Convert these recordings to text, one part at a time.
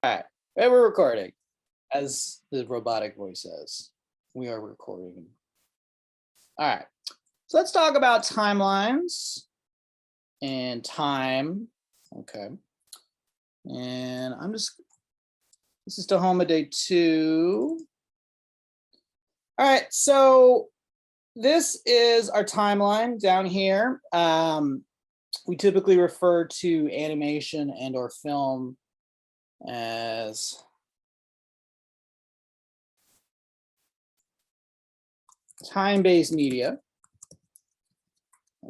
All right, and we're recording, as the robotic voice says. We are recording. All right, so let's talk about timelines and time. Okay, and this is Tahoma day 2. All right, so this is our timeline down here. We typically refer to animation and or film as time-based media.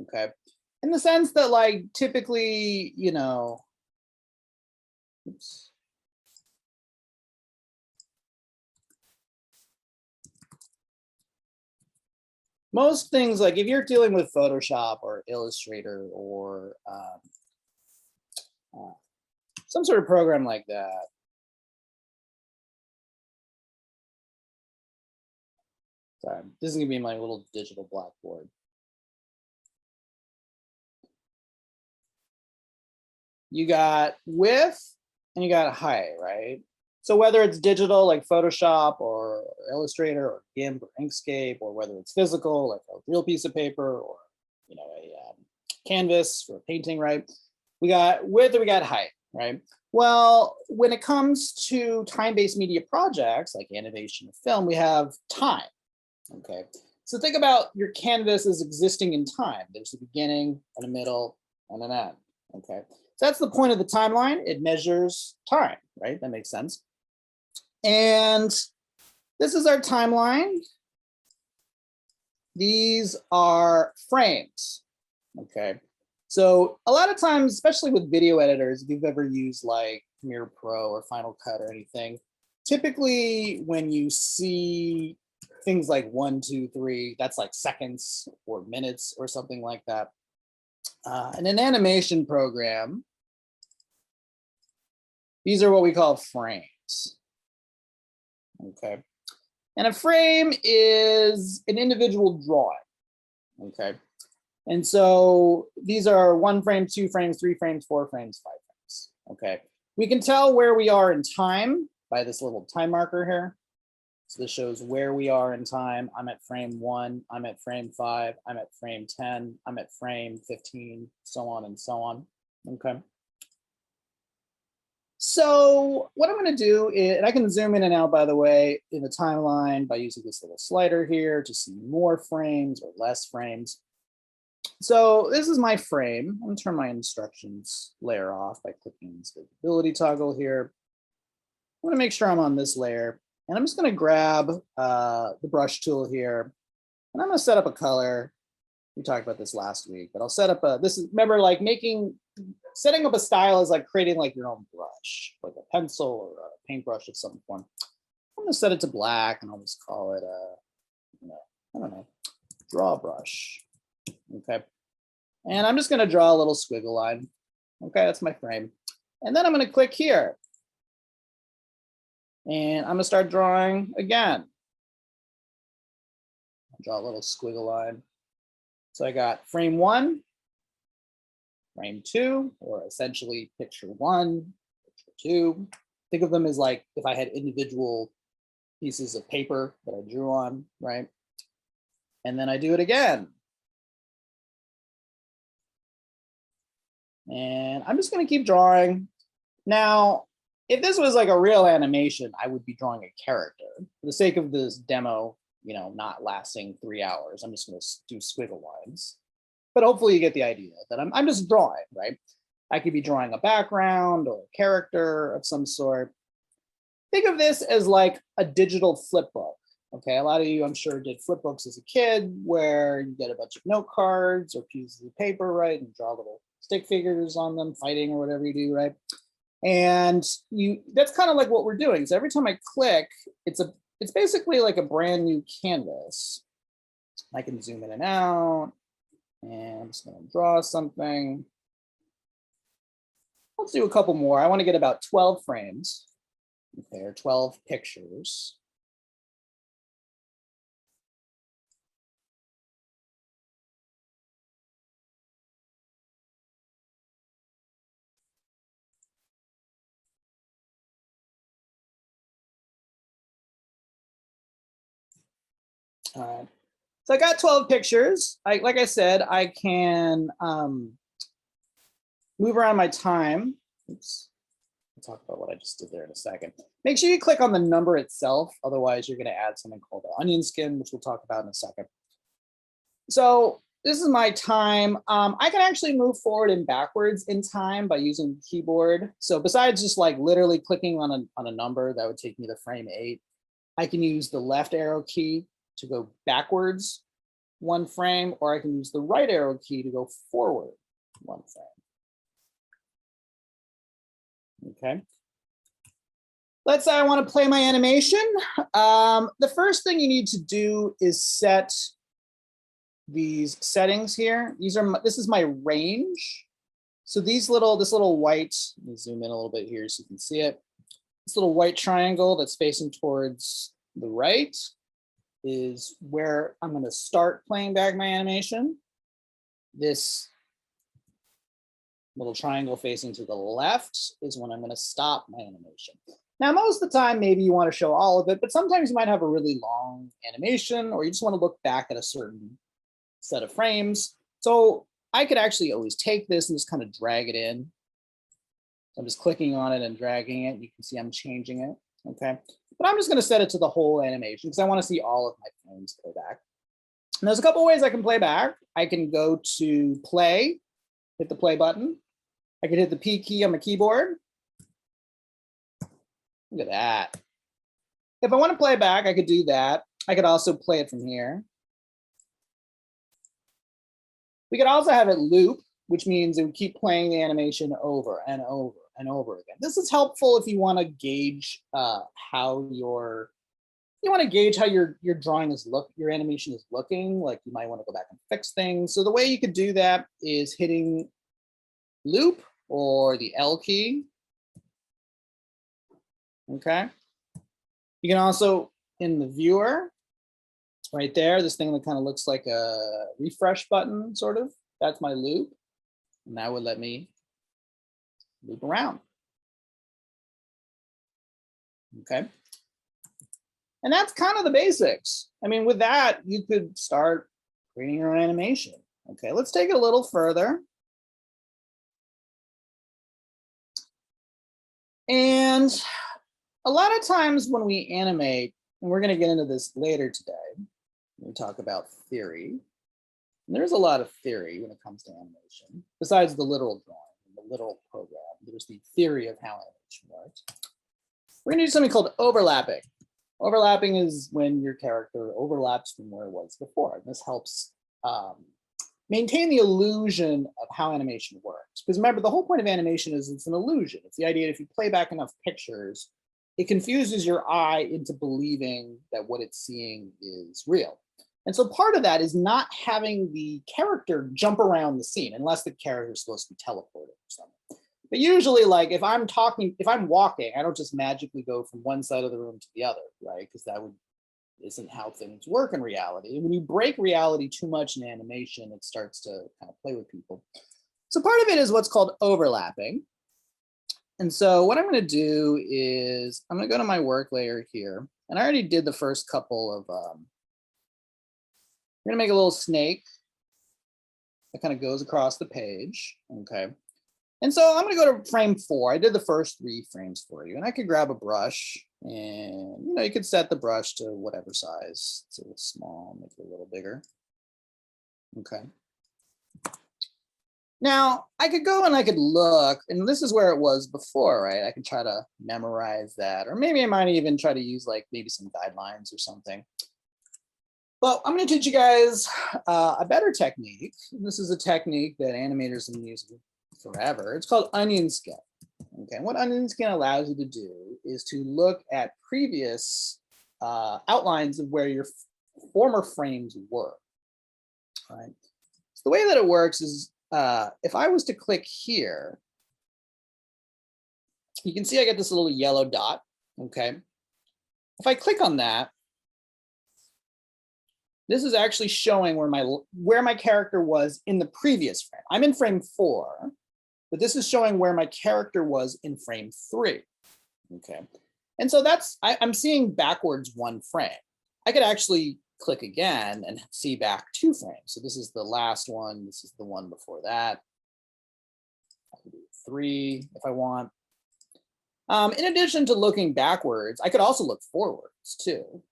Okay, in the sense that like typically, oops. Most things, like if you're dealing with Photoshop or Illustrator or some sort of program like that, sorry, this is gonna be my little digital blackboard. You got width and you got height, right? So whether it's digital like Photoshop or Illustrator or GIMP or Inkscape, or whether it's physical like a real piece of paper or a canvas for painting, right? We got width and we got height, right? Well, when it comes to time-based media projects like animation or film, we have time. Okay, so think about your canvas as existing in time. There's a beginning and a middle and an end. Okay, so that's the point of the timeline. It measures time, right? That makes sense. And this is our timeline. These are frames. Okay, so a lot of times, especially with video editors, if you've ever used like Premiere Pro or Final Cut or anything, typically when you see things like 1, 2, 3, that's like seconds or minutes or something like that. In an animation program, these are what we call frames. Okay, and a frame is an individual drawing. Okay, and so these are 1 frame, 2 frames, 3 frames, 4 frames, 5 frames. Okay, we can tell where we are in time by this little time marker here. So this shows where we are in time. I'm at frame 1, I'm at frame 5, I'm at frame 10, I'm at frame 15, so on and so on. Okay. So what I'm going to do is, and I can zoom in and out, by the way, in the timeline by using this little slider here to see more frames or less frames. So this is my frame. I'm going to turn my instructions layer off by clicking this visibility toggle here. I want to make sure I'm on this layer. And I'm just going to grab the brush tool here. And I'm going to set up a color. We talked about this last week, but I'll set up remember, like setting up a style is like creating like your own brush, like a pencil or a paintbrush of some form. I'm going to set it to black and I'll just call it I don't know, draw brush. Okay. And I'm just going to draw a little squiggle line. Okay, that's my frame. And then I'm going to click here. And I'm going to start drawing again. I'll draw a little squiggle line. So I got frame 1, frame 2, or essentially picture 1, picture 2. Think of them as like if I had individual pieces of paper that I drew on, right? And then I do it again. And I'm just going to keep drawing. Now, if this was like a real animation, I would be drawing a character. For the sake of this demo, not lasting 3 hours, I'm just going to do squiggle lines. But hopefully you get the idea that I'm just drawing, right? I could be drawing a background or a character of some sort. Think of this as like a digital flip book. Okay, a lot of you, I'm sure, did flip books as a kid where you get a bunch of note cards or pieces of paper, right? And draw little stick figures on them, fighting or whatever you do, right? And that's kind of like what we're doing. So every time I click, it's basically like a brand new canvas. I can zoom in and out, and I'm just going to draw something. Let's do a couple more. I want to get about 12 frames, okay, or 12 pictures. All right. So I got 12 pictures. Like I said, I can move around my time. Oops. I'll talk about what I just did there in a second. Make sure you click on the number itself. Otherwise, you're going to add something called the onion skin, which we'll talk about in a second. So this is my time. I can actually move forward and backwards in time by using the keyboard. So besides just like literally clicking on a number that would take me to frame 8, I can use the left arrow key to go backwards 1 frame, or I can use the right arrow key to go forward 1 frame. Okay. Let's say I want to play my animation. The first thing you need to do is set these settings here. This is my range. So this little white, let me zoom in a little bit here so you can see it. This little white triangle that's facing towards the right is where I'm going to start playing back my animation. This little triangle facing to the left is when I'm going to stop my animation. Now, most of the time, maybe you want to show all of it, but sometimes you might have a really long animation, or you just want to look back at a certain set of frames. So I could actually always take this and just kind of drag it in. I'm just clicking on it and dragging it. You can see I'm changing it, okay? But I'm just gonna set it to the whole animation because I wanna see all of my frames play back. And there's a couple ways I can play back. I can go to play, hit the play button. I can hit the P key on my keyboard. Look at that. If I wanna play back, I could do that. I could also play it from here. We could also have it loop, which means it would keep playing the animation over and over and over again. This is helpful if you want to gauge how your drawing is your animation is looking. Like you might want to go back and fix things. So the way you could do that is hitting loop or the L key. Okay. You can also in the viewer. Right there, this thing that kind of looks like a refresh button, sort of. That's my loop. And that would let me loop around. Okay. And that's kind of the basics. I mean, with that, you could start creating your own animation. Okay, let's take it a little further. And a lot of times when we animate, and we're going to get into this later today, we talk about theory. And there's a lot of theory when it comes to animation, besides the literal drawing, the literal program. There's the theory of how animation works. We're going to do something called overlapping. Overlapping is when your character overlaps from where it was before. And this helps maintain the illusion of how animation works. Because remember, the whole point of animation is it's an illusion. It's the idea that if you play back enough pictures, it confuses your eye into believing that what it's seeing is real. And so part of that is not having the character jump around the scene, unless the character is supposed to be teleported or something. But usually, like if I'm walking, I don't just magically go from one side of the room to the other, right? Because isn't how things work in reality. And when you break reality too much in animation, it starts to kind of play with people. So part of it is what's called overlapping. And so what I'm going to do is I'm going to go to my work layer here. And I already did the first couple of, we're going to make a little snake that kind of goes across the page. Okay. And so I'm going to go to frame 4. I did the first 3 frames for you. And I could grab a brush and, you could set the brush to whatever size. So it's small, make it a little bigger. Okay. Now, I could go and I could look, and this is where it was before, right? I could try to memorize that, or maybe I might even try to use like maybe some guidelines or something. Well, I'm going to teach you guys a better technique. This is a technique that animators have been using forever. It's called onion skin. Okay, and what onion skin allows you to do is to look at previous outlines of where your former frames were. All right. So the way that it works is if I was to click here, you can see I get this little yellow dot. Okay. If I click on that, this is actually showing where my character was in the previous frame. I'm in frame 4, but this is showing where my character was in frame 3. Okay. And so I'm seeing backwards 1 frame. I could actually click again and see back 2 frames. So this is the last one. This is the one before that. I can do 3 if I want. In addition to looking backwards, I could also look forwards too.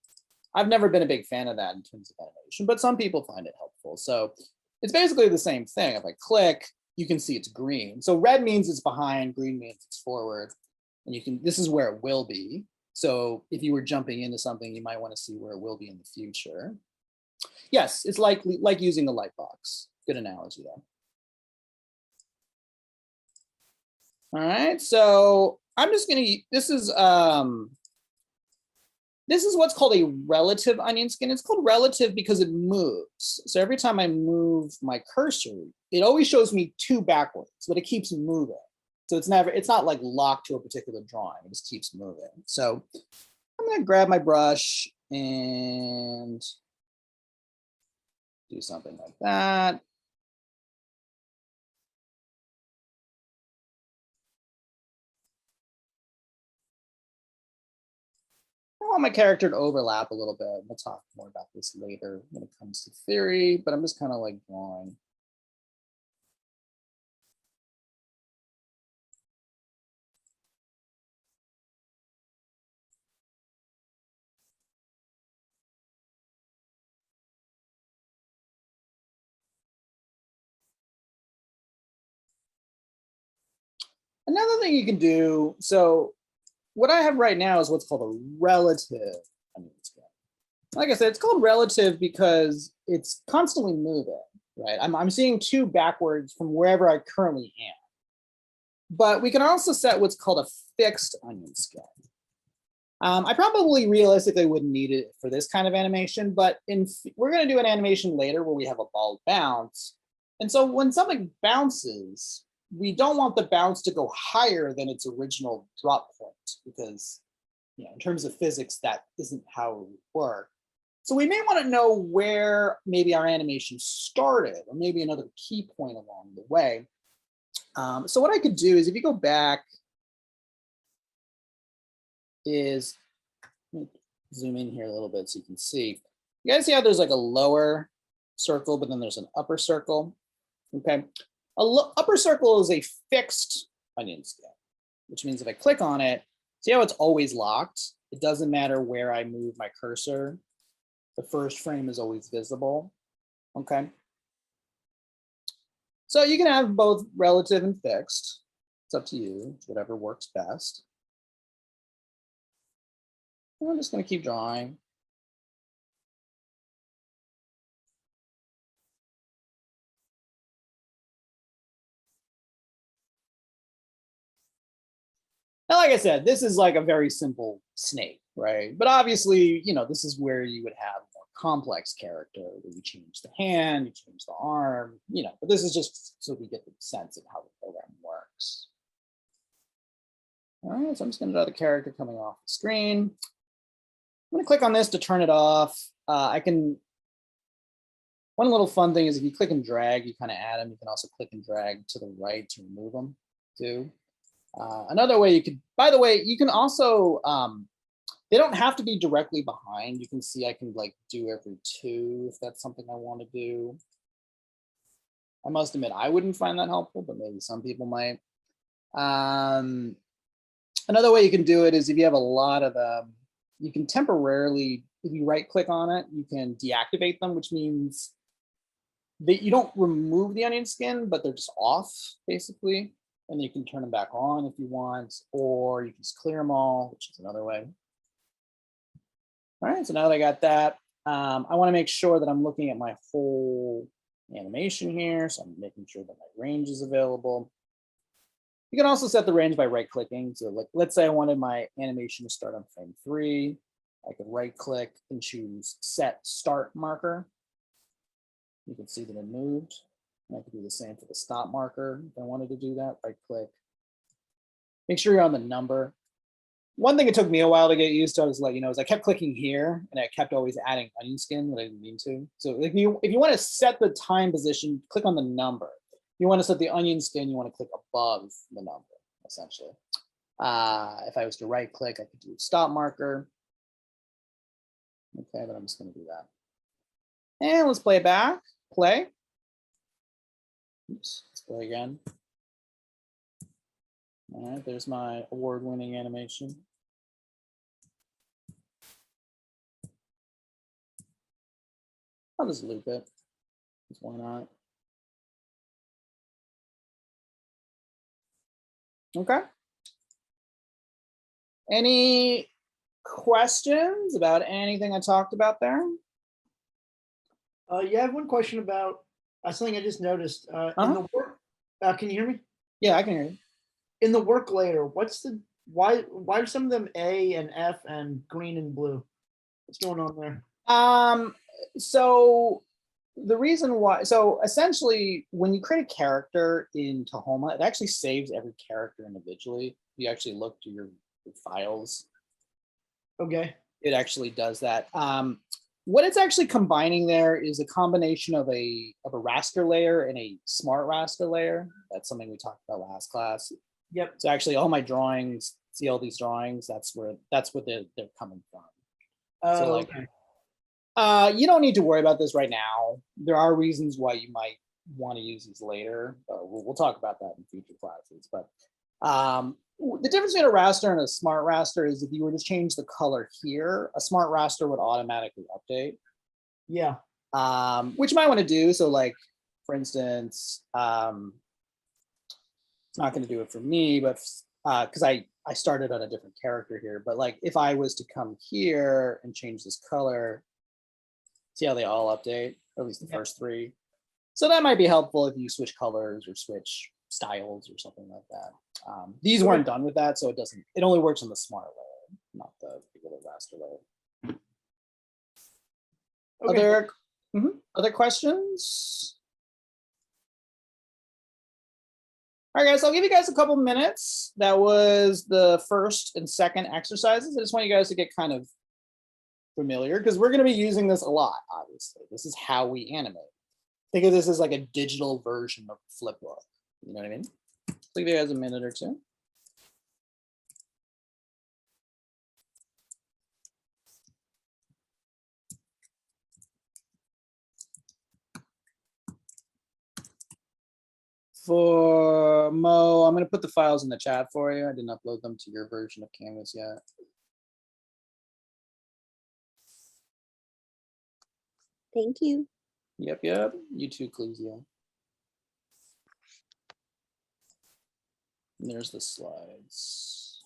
I've never been a big fan of that in terms of animation, but some people find it helpful. So it's basically the same thing. If I click, you can see it's green. So red means it's behind, green means it's forward. And you can, this is where it will be. So if you were jumping into something, you might want to see where it will be in the future. Yes, it's like using a light box. Good analogy there. All right, so I'm just gonna, this is what's called a relative onion skin. It's called relative because it moves. So every time I move my cursor, it always shows me 2 backwards, but it keeps moving. So it's not like locked to a particular drawing. It just keeps moving. So I'm gonna grab my brush and do something like that. I want my character to overlap a little bit. We'll talk more about this later when it comes to theory, but I'm just kind of like drawing. Another thing you can do, so what I have right now is what's called a relative onion skin. Like I said, it's called relative because it's constantly moving, right? I'm seeing 2 backwards from wherever I currently am. But we can also set what's called a fixed onion skin. I probably realistically wouldn't need it for this kind of animation, but we're going to do an animation later where we have a ball bounce. And so when something bounces, we don't want the bounce to go higher than its original drop point because, in terms of physics, that isn't how it would work. So we may want to know where maybe our animation started or maybe another key point along the way. So what I could do is if you go back is, zoom in here a little bit so you can see. You guys see how there's like a lower circle, but then there's an upper circle, okay? Upper circle is a fixed onion skin, which means if I click on it, see how it's always locked? It doesn't matter where I move my cursor. The first frame is always visible, okay? So you can have both relative and fixed. It's up to you, it's whatever works best. And I'm just going to keep drawing. Now, like I said, this is like a very simple snake, right? But obviously, this is where you would have a more complex character where you change the hand, you change the arm, but this is just so we get the sense of how the program works. All right, so I'm just going to draw the character coming off the screen. I'm going to click on this to turn it off. One little fun thing is if you click and drag, you kind of add them. You can also click and drag to the right to remove them too. Another way you could, by the way, you can also, they don't have to be directly behind. You can see I can like do every 2 if that's something I want to do. I must admit, I wouldn't find that helpful, but maybe some people might. Another way you can do it is if you have a lot of them, you can temporarily, if you right click on it, you can deactivate them, which means that you don't remove the onion skin, but they're just off basically. And you can turn them back on if you want, or you can just clear them all, which is another way. All right, so now that I got that, I want to make sure that I'm looking at my whole animation here. So I'm making sure that my range is available. You can also set the range by right clicking. So like, let's say I wanted my animation to start on frame 3. I could right click and choose set start marker. You can see that it moved. I could do the same for the stop marker if I wanted to do that. Right click. Make sure you're on the number. One thing it took me a while to get used to, I was like, is I kept clicking here and I kept always adding onion skin that I didn't mean to. So if you want to set the time position, click on the number. If you want to set the onion skin, you want to click above the number, essentially. If I was to right click, I could do stop marker. Okay, but I'm just going to do that. And let's play it back. Play. Oops, let's play again. All right, there's my award-winning animation. I'll just loop it. Why not? Okay. Any questions about anything I talked about there? Yeah, I have one question about something I just noticed. In the work, can you hear me? Yeah, I can hear you. In the work layer, why are some of them A and F and green and blue? What's going on there? So the reason why, so essentially when you create a character in Tahoma, it actually saves every character individually. You actually look to your files. Okay. It actually does that. What it's actually combining there is a combination of a raster layer and a smart raster layer. That's something we talked about last class. Yep. So actually all my drawings, see all these drawings, that's what they're coming from. So like, okay. You don't need to worry about this right now. There are reasons why you might want to use these later. We'll talk about that in future classes. But the difference between a raster and a smart raster is if you were to change the color here, a smart raster would automatically update. Yeah. Which you might want to do. So like, for instance, it's not going to do it for me, but because I started on a different character here, but like if I was to come here and change this color, see how they all update, or at least the first three. So that might be helpful if you switch colors or switch styles or something like that. These weren't done with that, so it only works on the smart layer, not the regular raster layer. Okay. Other questions? All right, guys, I'll give you guys a couple minutes. That was the first and second exercises. I just want you guys to get kind of familiar because we're going to be using this a lot, obviously. This is how we animate. Think of this as like a digital version of Flipbook. You know what I mean? So give you guys a minute or two. For Mo, I'm going to put the files in the chat for you. I didn't upload them to your version of Canvas yet. Thank you. Yep. You too, Clesia. And there's the slides.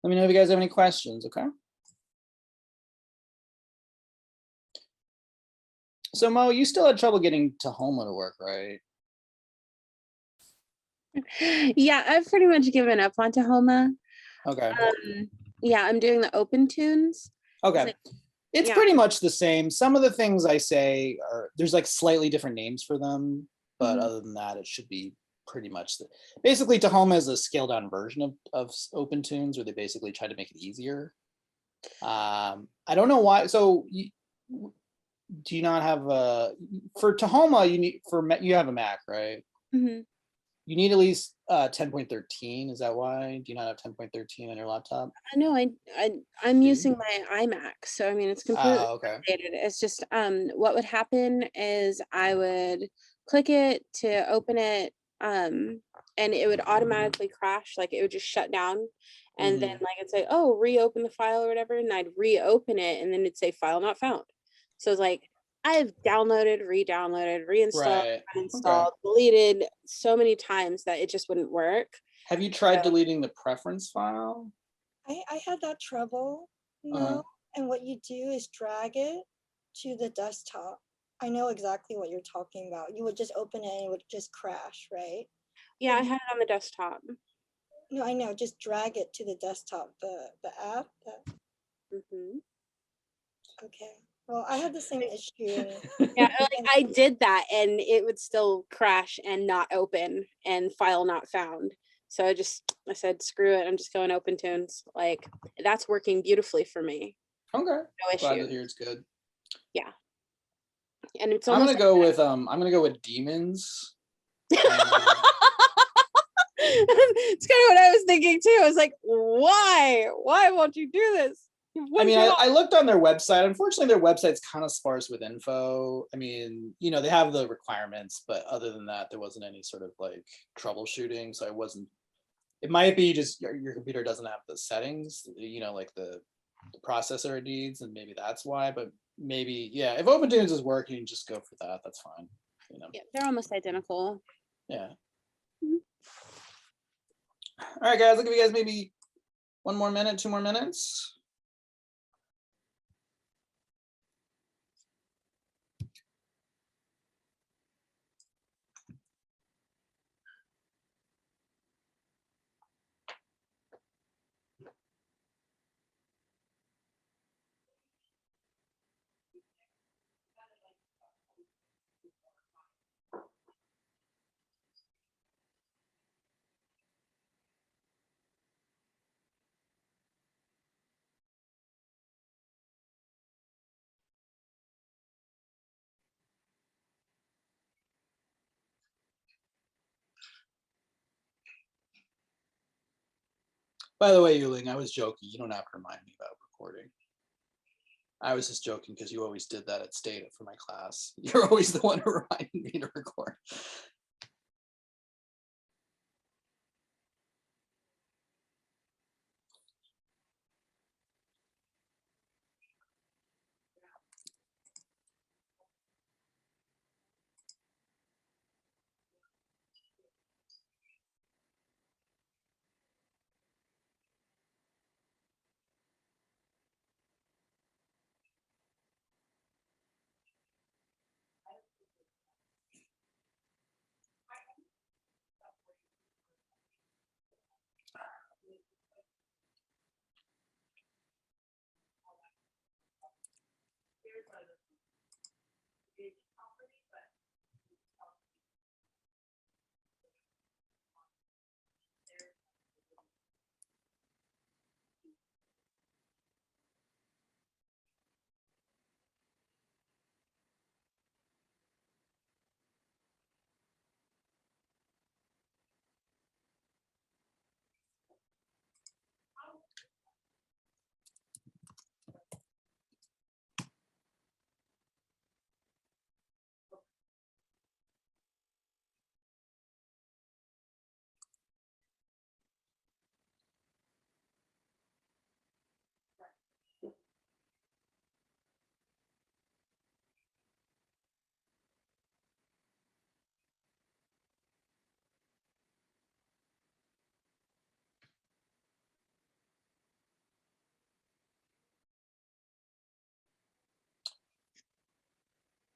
Let me know if you guys have any questions, okay? So Mo, you still had trouble getting Tahoma to work, right? Yeah, I've pretty much given up on Tahoma. Okay. Yeah, I'm doing the open tunes. Okay. It's pretty much the same. Some of the things I say are, there's like slightly different names for them, but Mhm. other than that, it should be pretty much basically Tahoma is a scaled down version of OpenTunes, where they basically try to make it easier. I don't know why. So do you not have a for Tahoma? You need you have a Mac, right? Mhm. You need at least 10.13. Is that why? Do you not have 10.13 on your laptop? I know I'm Do you? using my iMac, so I mean it's completely Okay. updated. It's just what would happen is I would click it to open it, and it would automatically crash, like it would just shut down. And then Mhm. like it'd say, oh, reopen the file or whatever, and I'd reopen it and then it'd say file not found. So it's like I've downloaded, re-downloaded, reinstalled, Right. Okay. uninstalled, deleted so many times that it just wouldn't work. Have you tried So deleting the preference file? I had that trouble, Uh-huh. and what you do is drag it to the desktop. I know exactly what you're talking about. You would just open it and it would just crash, right? yeah, I had it on the desktop. No, I know, just drag it to the desktop, the app. Mhm. Okay. Well, I had the same issue. Yeah, like I did that and it would still crash and not open and file not found. So I said, screw it. I'm just going OpenTunes. Like that's working beautifully for me. Okay. No Glad issue. to hear it's good. Yeah. And it's I'm almost I'm gonna go with demons. it's kind of what I was thinking too. I was like, why? Why won't you do this? I mean, I looked on their website. Unfortunately, their website's kind of sparse with info. I mean, they have the requirements, but other than that, there wasn't any sort of like troubleshooting. So I wasn't. It might be just your computer doesn't have the settings, like the processor it needs, and maybe that's why. But maybe, yeah, if OpenTunes is working, just go for that. That's fine. Yeah, they're almost identical. Yeah. Mhm. All right, guys. I'll give you guys maybe 1 more minute, 2 more minutes. By the way, Yuling, I was joking. You don't have to remind me about recording. I was just joking because you always did that at state for my class. You're always the one who reminded me to record.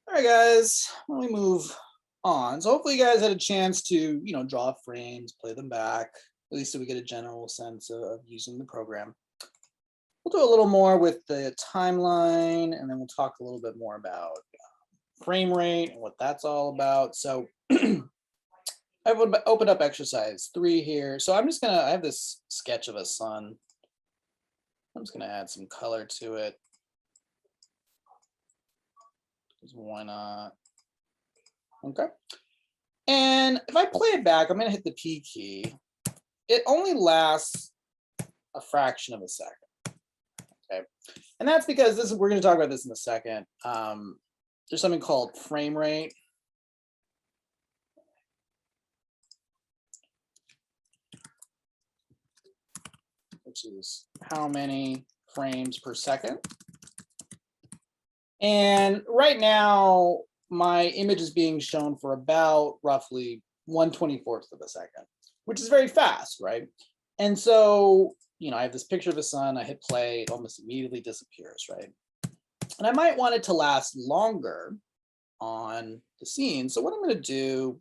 All right, guys, let me move on. So hopefully you guys had a chance to, draw frames, play them back, at least so we get a general sense of using the program. We'll do a little more with the timeline, and then we'll talk a little bit more about frame rate and what that's all about. So I would open up exercise 3 here. So I'm just gonna, I have this sketch of a sun. I'm just gonna add some color to it. Because why not? Okay. And if I play it back, I'm gonna hit the P key. It only lasts a fraction of a second. Okay. And that's because this is, we're gonna talk about this in a second. There's something called frame rate. Which is how many frames per second. And right now, my image is being shown for about roughly 1/24th of a second, which is very fast, right? And so, you know, I have this picture of a sun, I hit play, it almost immediately disappears, right? And I might want it to last longer on the scene. So what I'm gonna do,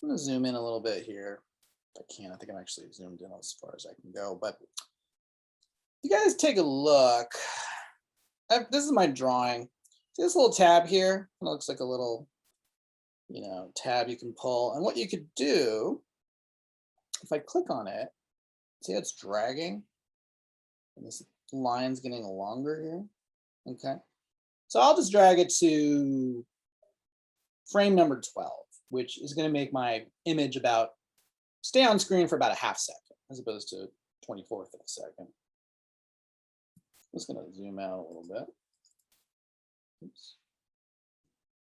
I'm gonna zoom in a little bit here. I can, I think I'm actually zoomed in as far as I can go, but you guys take a look. This is my drawing. See this little tab here? It looks like a little, you know, tab you can pull. And what you could do, if I click on it, see how it's dragging? And this line's getting longer here. Okay. So I'll just drag it to frame number 12, which is going to make my image about stay on screen for about a half second, as opposed to 24th of a second. I'm just going to zoom out a little bit. Oops.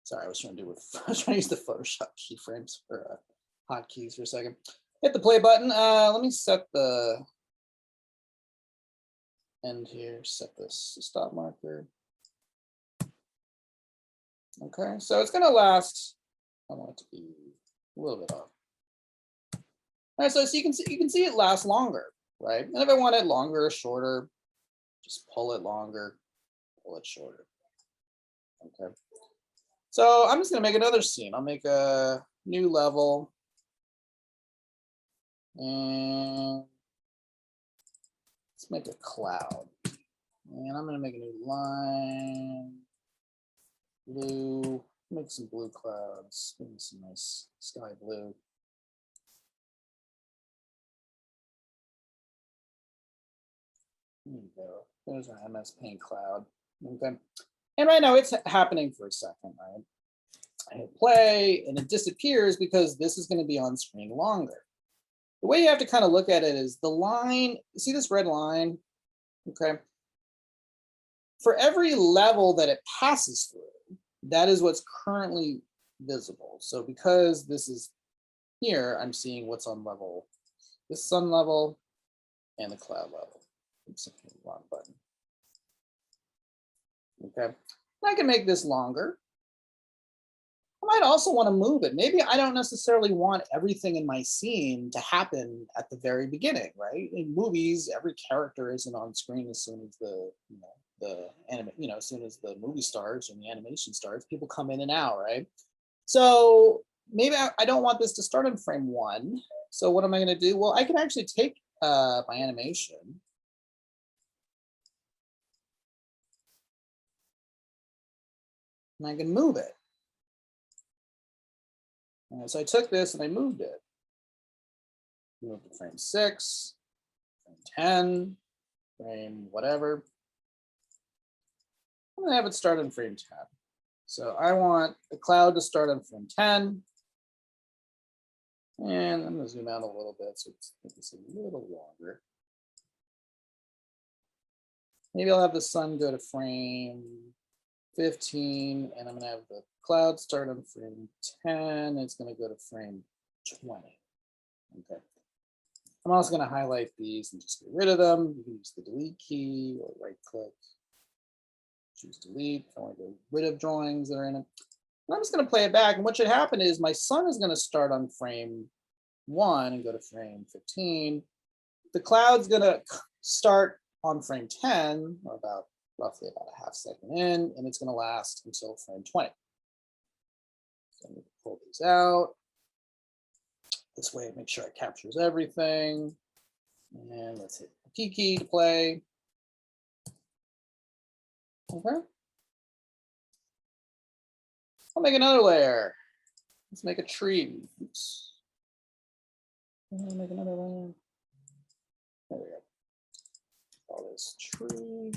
Sorry, I was trying to do with I was trying to use the Photoshop keyframes for hotkeys for a second. Hit the play button. Let me set the end here. Set this stop marker. Okay, so it's going to last. I want it to be a little bit off. All right, so you can see it lasts longer, right? And if I want it longer or shorter, just pull it longer, pull it shorter. Okay. So I'm just gonna make another scene. I'll make a new level. And let's make a cloud. And I'm gonna make a new line. Blue, make some blue clouds. Maybe some nice sky blue. There you go. There's our MS Paint cloud. Okay. And right now it's happening for a second, right? I hit play and it disappears because this is going to be on screen longer. The way you have to kind of look at it is the line, see this red line? Okay. For every level that it passes through, that is what's currently visible. So because this is here, I'm seeing what's on level, the sun level and the cloud level. Oops, wrong button. Okay, and I can make this longer. I might also want to move it. Maybe I don't necessarily want everything in my scene to happen at the very beginning, right? In movies, every character isn't on screen as soon as as soon as the movie starts and the animation starts. People come in and out, right? So maybe I don't want this to start in frame 1. So what am I going to do? Well, I can actually take my animation. And I can move it. So I took this and I moved it. Moved to frame 6, frame 10, frame whatever. I'm gonna have it start in frame 10. So I want the cloud to start on frame 10. And I'm gonna zoom out a little bit so it's a little longer. Maybe I'll have the sun go to frame 15, and I'm gonna have the cloud start on frame 10. It's gonna go to frame 20. Okay. I'm also gonna highlight these and just get rid of them. You can use the delete key or right click, choose delete. I want to get rid of drawings that are in it. And I'm just gonna play it back. And what should happen is my sun is gonna start on frame 1 and go to frame 15. The cloud's gonna start on frame 10, or roughly about a half second in, and it's going to last until frame 20. So I'm going to pull these out. This way, make sure it captures everything. And let's hit the P key to play. Okay. I'll make another layer. Let's make a tree. Oops. I'll make another layer. There we go. Call this tree.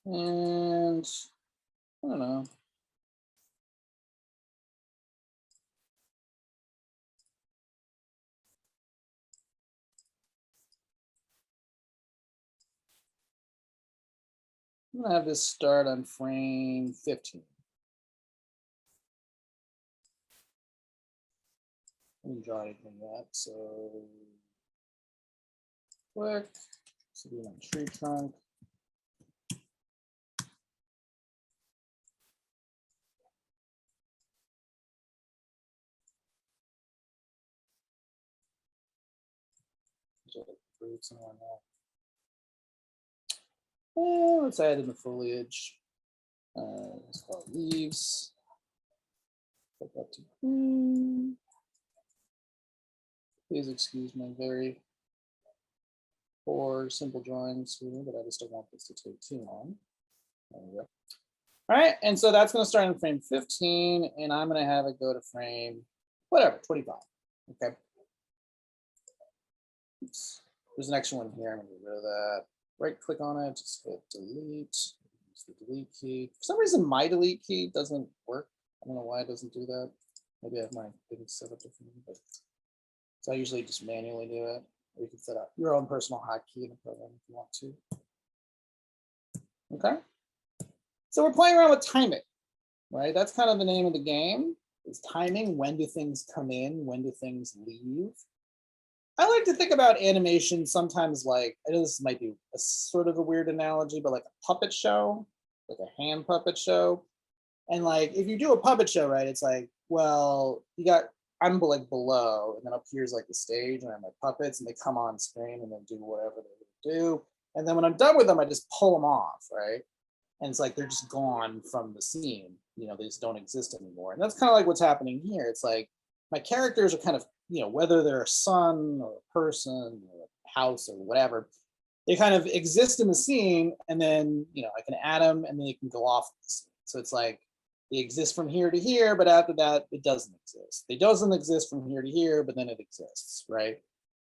And I don't know. I'm gonna have this start on frame 15. I didn't draw anything yet, so click. So do my tree trunk. Fruits and whatnot. And let's add in the foliage. Let's call it leaves. Put that to green. Please excuse my very poor simple drawings here, but I just don't want this to take too long. There we go. All right, and so that's going to start in frame 15, and I'm going to have it go to frame, whatever, 25. Okay. Oops. There's an extra one here. I'm going to get rid of that. Right click on it, just hit delete. Use the delete key. For some reason, my delete key doesn't work. I don't know why it doesn't do that. Maybe I have my things set up differently, but so I usually just manually do it. Or you can set up your own personal hotkey in the program if you want to. Okay. So we're playing around with timing, right? That's kind of the name of the game, is timing. When do things come in? When do things leave? I like to think about animation sometimes like, I know this might be a sort of a weird analogy, but like a puppet show, like a hand puppet show. And like, if you do a puppet show, right, it's like, well, I'm like below, and then up here's like the stage, and I have my puppets, and they come on screen and then do whatever they do. And then when I'm done with them, I just pull them off, right? And it's like they're just gone from the scene. You know, they just don't exist anymore. And that's kind of like what's happening here. It's like my characters are kind of, you know, whether they're a son or a person or a house or whatever, they kind of exist in the scene, and then, you know, I can add them and then they can go off the scene. So it's like they exist from here to here, but after that, it doesn't exist. It doesn't exist from here to here, but then it exists, right?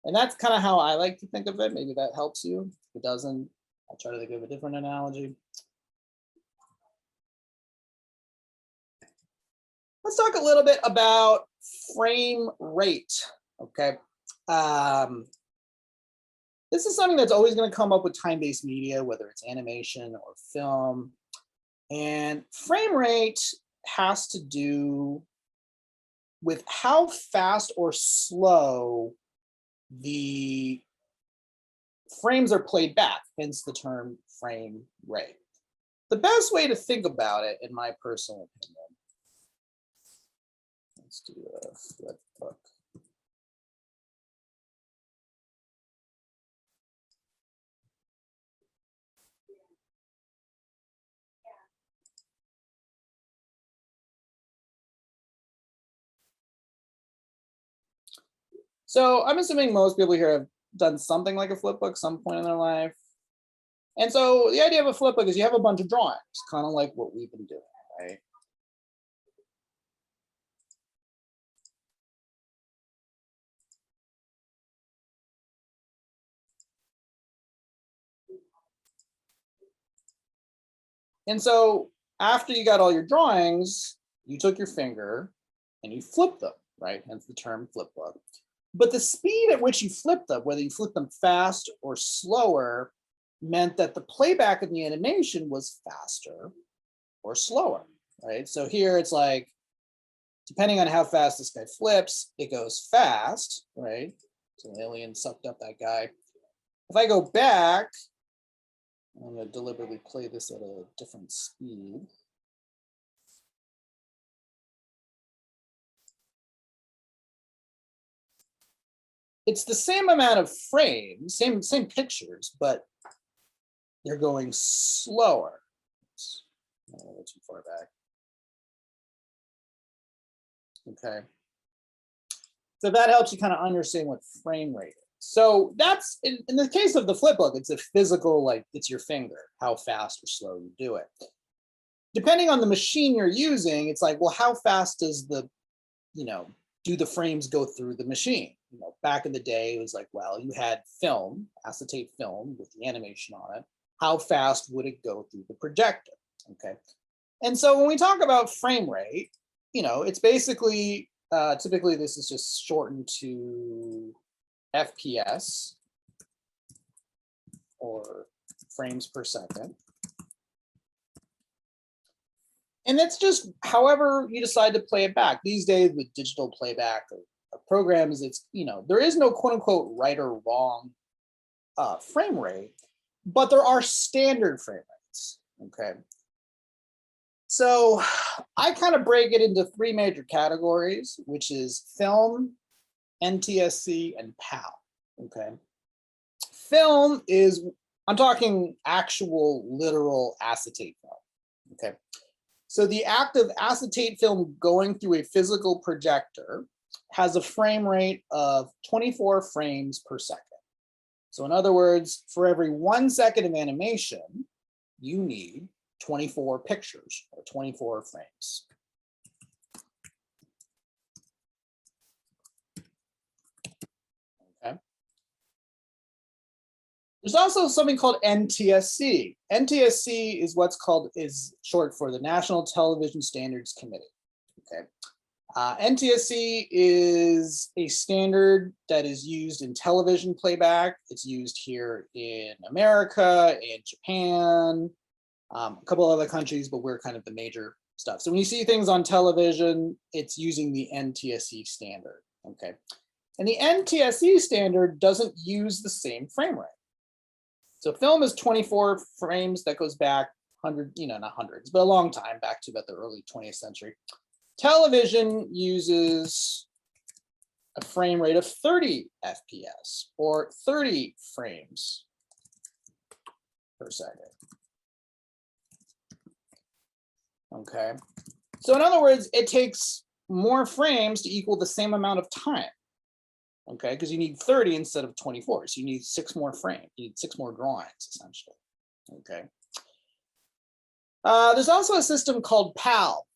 And that's kind of how I like to think of it. Maybe that helps you. If it doesn't, I'll try to think of a different analogy. Let's talk a little bit about frame rate, okay? This is something that's always going to come up with time-based media, whether it's animation or film. And frame rate has to do with how fast or slow the frames are played back, hence the term frame rate. The best way to think about it, in my personal opinion, let's do a flip book. So I'm assuming most people here have done something like a flip book some point in their life. And so the idea of a flip book is you have a bunch of drawings, kind of like what we've been doing, right? And so after you got all your drawings, you took your finger and you flipped them, right? Hence the term flip book. But the speed at which you flipped them, whether you flipped them fast or slower, meant that the playback of the animation was faster or slower, right? So here it's like, depending on how fast this guy flips, it goes fast, right? So the alien sucked up that guy. If I go back, I'm going to deliberately play this at a different speed. It's the same amount of frames, same pictures, but they're going slower. Oops, a little too far back. Okay. So that helps you kind of understand what frame rate is. So that's, in the case of the flip book, it's a physical, like it's your finger, how fast or slow you do it. depending on the machine you're using, it's like, well, how fast does the, do the frames go through the machine? Back in the day, it was like, well, you had film, acetate film with the animation on it. How fast would it go through the projector? Okay. And so when we talk about frame rate, it's basically, typically this is just shortened to FPS, or frames per second. And it's just however you decide to play it back. These days with digital playback of programs, it's, there is no quote unquote right or wrong frame rate, but there are standard frame rates, okay? So I kind of break it into three major categories, which is film, NTSC, and PAL, okay? Film is, I'm talking actual literal acetate film, okay? So the act of acetate film going through a physical projector has a frame rate of 24 frames per second. So in other words, for every 1 second of animation, you need 24 pictures or 24 frames. Okay. There's also something called NTSC. NTSC is is short for the National Television Standards Committee. Okay. NTSC is a standard that is used in television playback. It's used here in America, in Japan, a couple other countries, but we're kind of the major stuff. So when you see things on television, it's using the NTSC standard, okay? And the NTSC standard doesn't use the same frame rate. So film is 24 frames, that goes back not hundreds, but a long time, back to about the early 20th century. Television uses a frame rate of 30 FPS or 30 frames per second. Okay, so in other words, it takes more frames to equal the same amount of time. Okay, because you need 30 instead of 24, so you need 6 more frames, you need 6 more drawings essentially. Okay, there's also a system called PAL,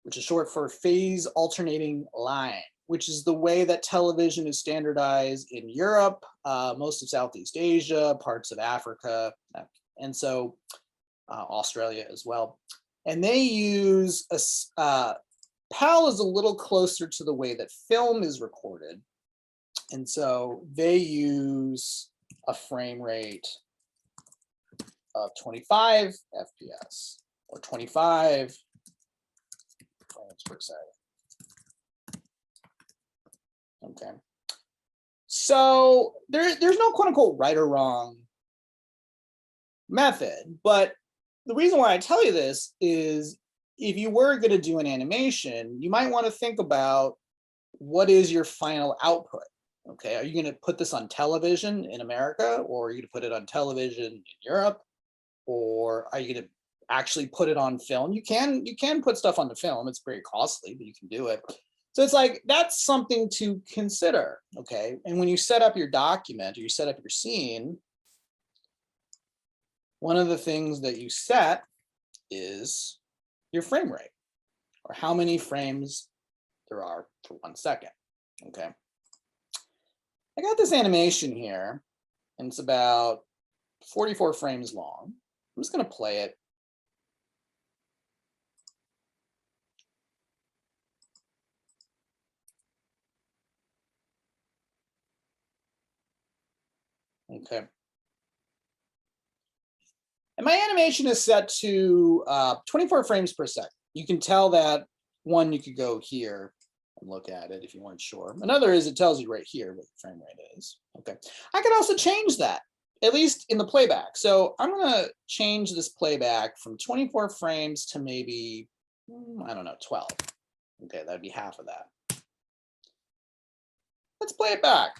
which is short for phase alternating line, which is the way that television is standardized in Europe, most of Southeast Asia, parts of Africa, and so Australia as well. And they use PAL is a little closer to the way that film is recorded. And so they use a frame rate of 25 FPS or 25 frames per second. Okay. So there's no quote unquote right or wrong method, but the reason why I tell you this is if you were going to do an animation, you might want to think about what is your final output. Okay, are you going to put this on television in America, or are you going to put it on television in Europe, or are you going to actually put it on film? You can put stuff on the film. It's very costly, but you can do it. So it's like, that's something to consider. Okay, and when you set up your document or you set up your scene, one of the things that you set is your frame rate, or how many frames there are for 1 second. Okay. I got this animation here, and it's about 44 frames long. I'm just going to play it. Okay. And my animation is set to 24 frames per second. You can tell that one, you could go here and look at it if you weren't sure. Another is it tells you right here what the frame rate is. Okay. I can also change that, at least in the playback. So I'm going to change this playback from 24 frames to maybe, I don't know, 12. Okay, that'd be half of that. Let's play it back.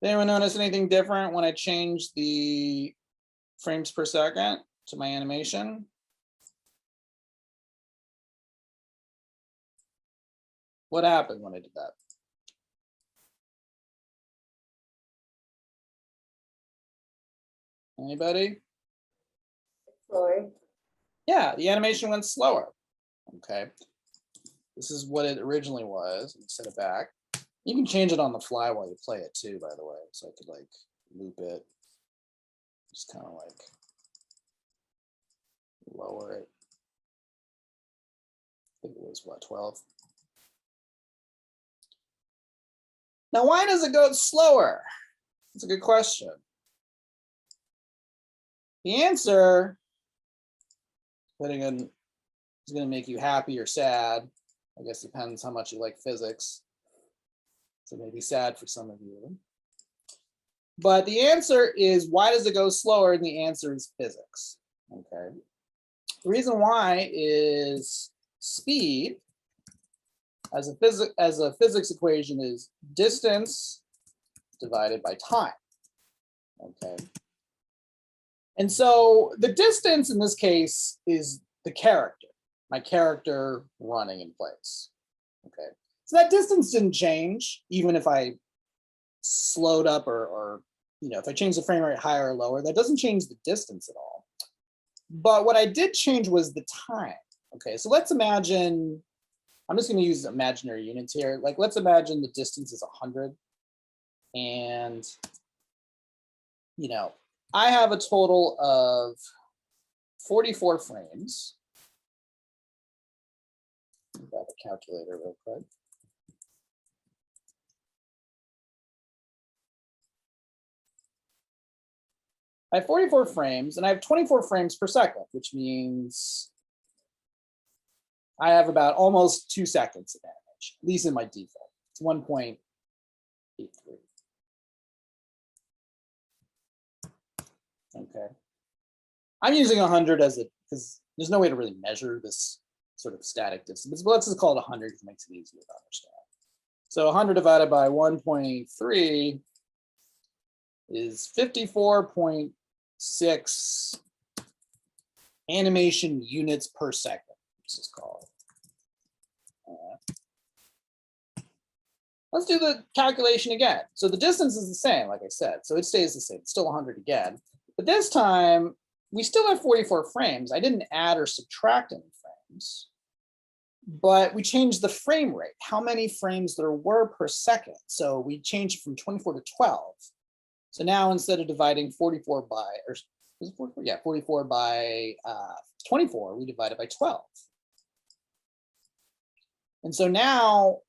Did anyone notice anything different when I changed the frames per second to my animation? What happened when I did that? Anybody? Slower. Yeah, the animation went slower. Okay. This is what it originally was. Let me set it back. You can change it on the fly while you play it too, by the way. So I could like loop it. Just kind of like lower it. I think it was what, 12? Now, why does it go slower? That's a good question. The answer, depending on, is going to make you happy or sad. I guess depends how much you like physics. So maybe sad for some of you. But the answer is, why does it go slower? And the answer is physics. Okay. The reason why is speed as a physics equation is distance divided by time. Okay. And so the distance in this case is the character, my character running in place. Okay. So that distance didn't change, even if I slowed up or if I change the frame rate higher or lower, that doesn't change the distance at all. But what I did change was the time. Okay, so let's imagine, I'm just going to use imaginary units here. Like, let's imagine the distance is 100. And, I have a total of 44 frames. Grab a calculator real quick. I have 44 frames and I have 24 frames per second, which means I have about almost 2 seconds of animation, at least in my default. It's 1.83. Okay. I'm using 100 as because there's no way to really measure this sort of static distance, but let's just call it 100 because it makes it easier to understand. So 100 divided by 1.3 is 54.6 animation units per second, let's just call it. Let's do the calculation again. So the distance is the same, like I said, so it stays the same. It's still 100 again. But this time, we still have 44 frames. I didn't add or subtract any frames, but we changed the frame rate, how many frames there were per second. So we changed from 24 to 12. So now instead of dividing 44 by, or is it 44? Yeah, 44 by 24, we divide it by 12. And so now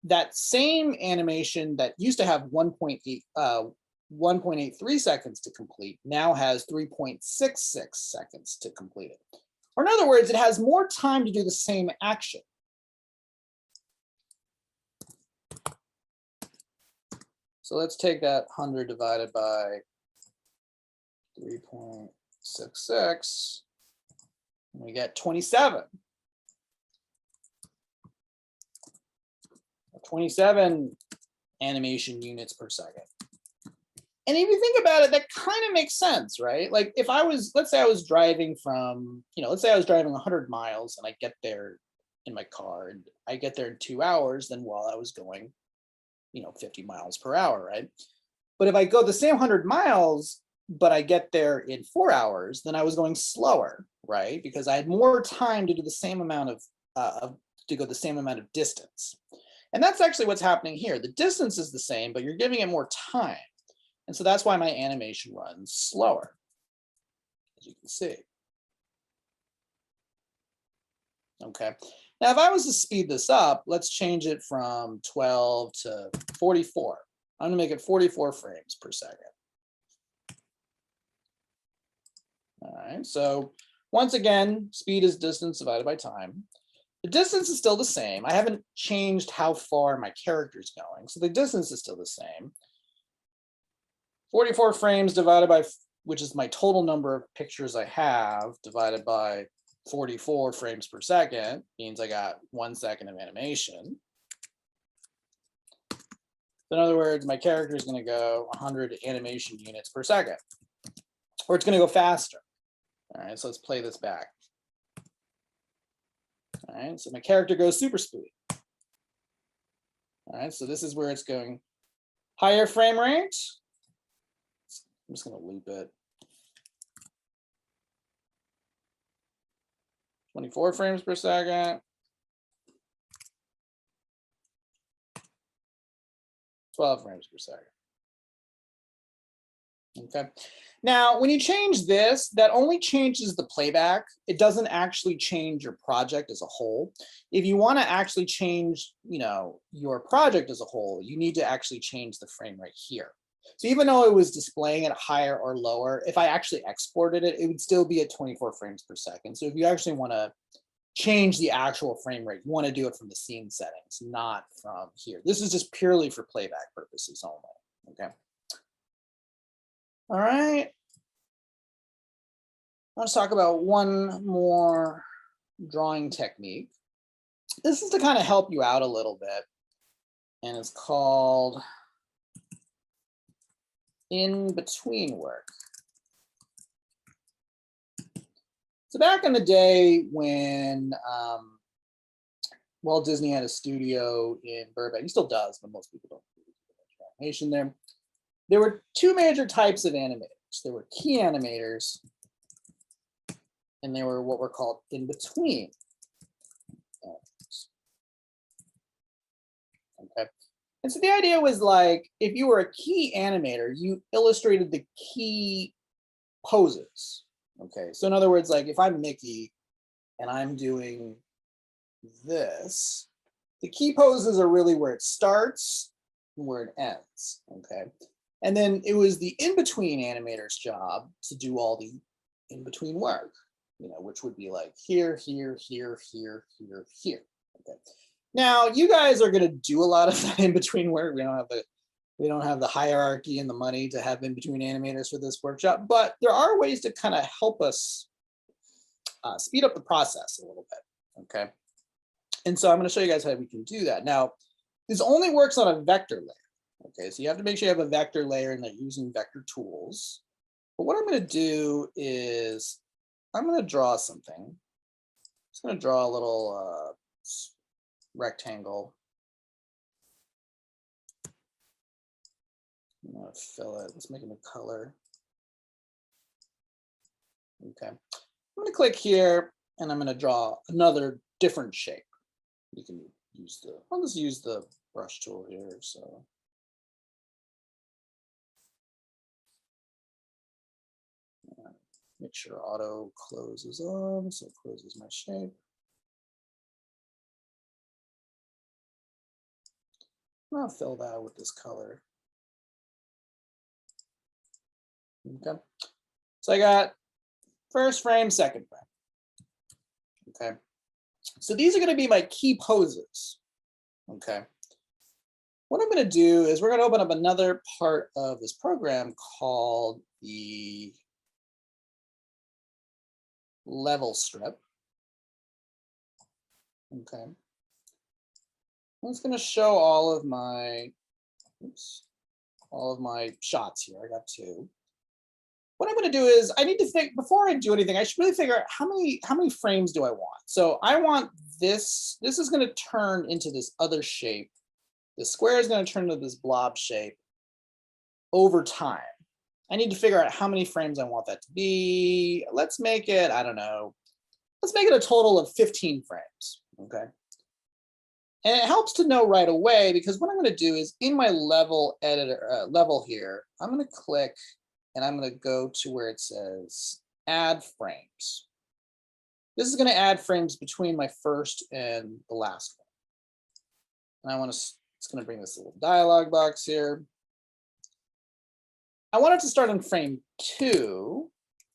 that same animation that used to have 1.83 seconds to complete now has 3.66 seconds to complete it. Or in other words, it has more time to do the same action. So let's take that 100 divided by 3.66, and we get 27. 27 animation units per second. And if you think about it, that kind of makes sense, right? Like if I was, let's say I was driving from, let's say I was driving 100 miles and I get there in my car and I get there in 2 hours than while I was going, 50 miles per hour, right? But if I go the same 100 miles, but I get there in 4 hours, then I was going slower, right? Because I had more time to do the same amount of, to go the same amount of distance. And that's actually what's happening here. The distance is the same, but you're giving it more time. And so that's why my animation runs slower, as you can see. Okay. Now, if I was to speed this up, let's change it from 12 to 44. I'm going to make it 44 frames per second. All right. So once again, speed is distance divided by time. The distance is still the same. I haven't changed how far my character is going. So the distance is still the same. 44 frames divided by, which is my total number of pictures I have, divided by 44 frames per second, means I got 1 second of animation. In other words, my character is going to go 100 animation units per second, or it's going to go faster. All right, so let's play this back. All right, so my character goes super speed. All right, so this is where it's going higher frame rate. I'm just going to loop it. 24 frames per second. 12 frames per second. Okay. Now, when you change this, that only changes the playback. It doesn't actually change your project as a whole. If you want to actually change, your project as a whole, you need to actually change the frame rate here. So even though it was displaying at higher or lower, if I actually exported it, it would still be at 24 frames per second. So if you actually want to change the actual frame rate, you want to do it from the scene settings, not from here. This is just purely for playback purposes only. Okay. All right. Let's talk about one more drawing technique. This is to kind of help you out a little bit, and it's called in-between work. So back in the day when Walt Disney had a studio in Burbank, he still does, but most people don't do animation there. There were two major types of animators. There were key animators, and there were what were called in-between animators. Okay. And so the idea was like, if you were a key animator, you illustrated the key poses. Okay. So in other words, like if I'm Mickey and I'm doing this, the key poses are really where it starts and where it ends. Okay. And then it was the in-between animator's job to do all the in-between work, which would be like here, here, here, here, here, here. Okay. Now you guys are going to do a lot of that in-between work. We don't have the hierarchy and the money to have in-between animators for this workshop, but there are ways to kind of help us speed up the process a little bit. Okay. And so I'm going to show you guys how we can do that. Now, this only works on a vector layer. Okay, so you have to make sure you have a vector layer and that you're using vector tools. But what I'm going to do is I'm going to draw something. I'm just going to draw a little rectangle. I'm going to fill it. Let's make it a color. Okay. I'm going to click here and I'm going to draw another different shape. You can use I'll just use the brush tool here. So. Make sure auto closes on, so it closes my shape. I'll fill that with this color. Okay. So I got first frame, second frame. Okay. So these are going to be my key poses. Okay. What I'm going to do is we're going to open up another part of this program called the level strip. Okay. It's going to show all of my shots here. I got two. What I'm going to do is I need to think before I do anything. I should really figure out how many frames do I want. So I want this. This is going to turn into this other shape. The square is going to turn into this blob shape over time. I need to figure out how many frames I want that to be. Let's make it, I don't know. Let's make it a total of 15 frames. Okay. And it helps to know right away because what I'm going to do is in my level editor level here, I'm going to click and I'm going to go to where it says add frames. This is going to add frames between my first and the last one. And it's going to bring this little dialog box here. I want it to start on frame 2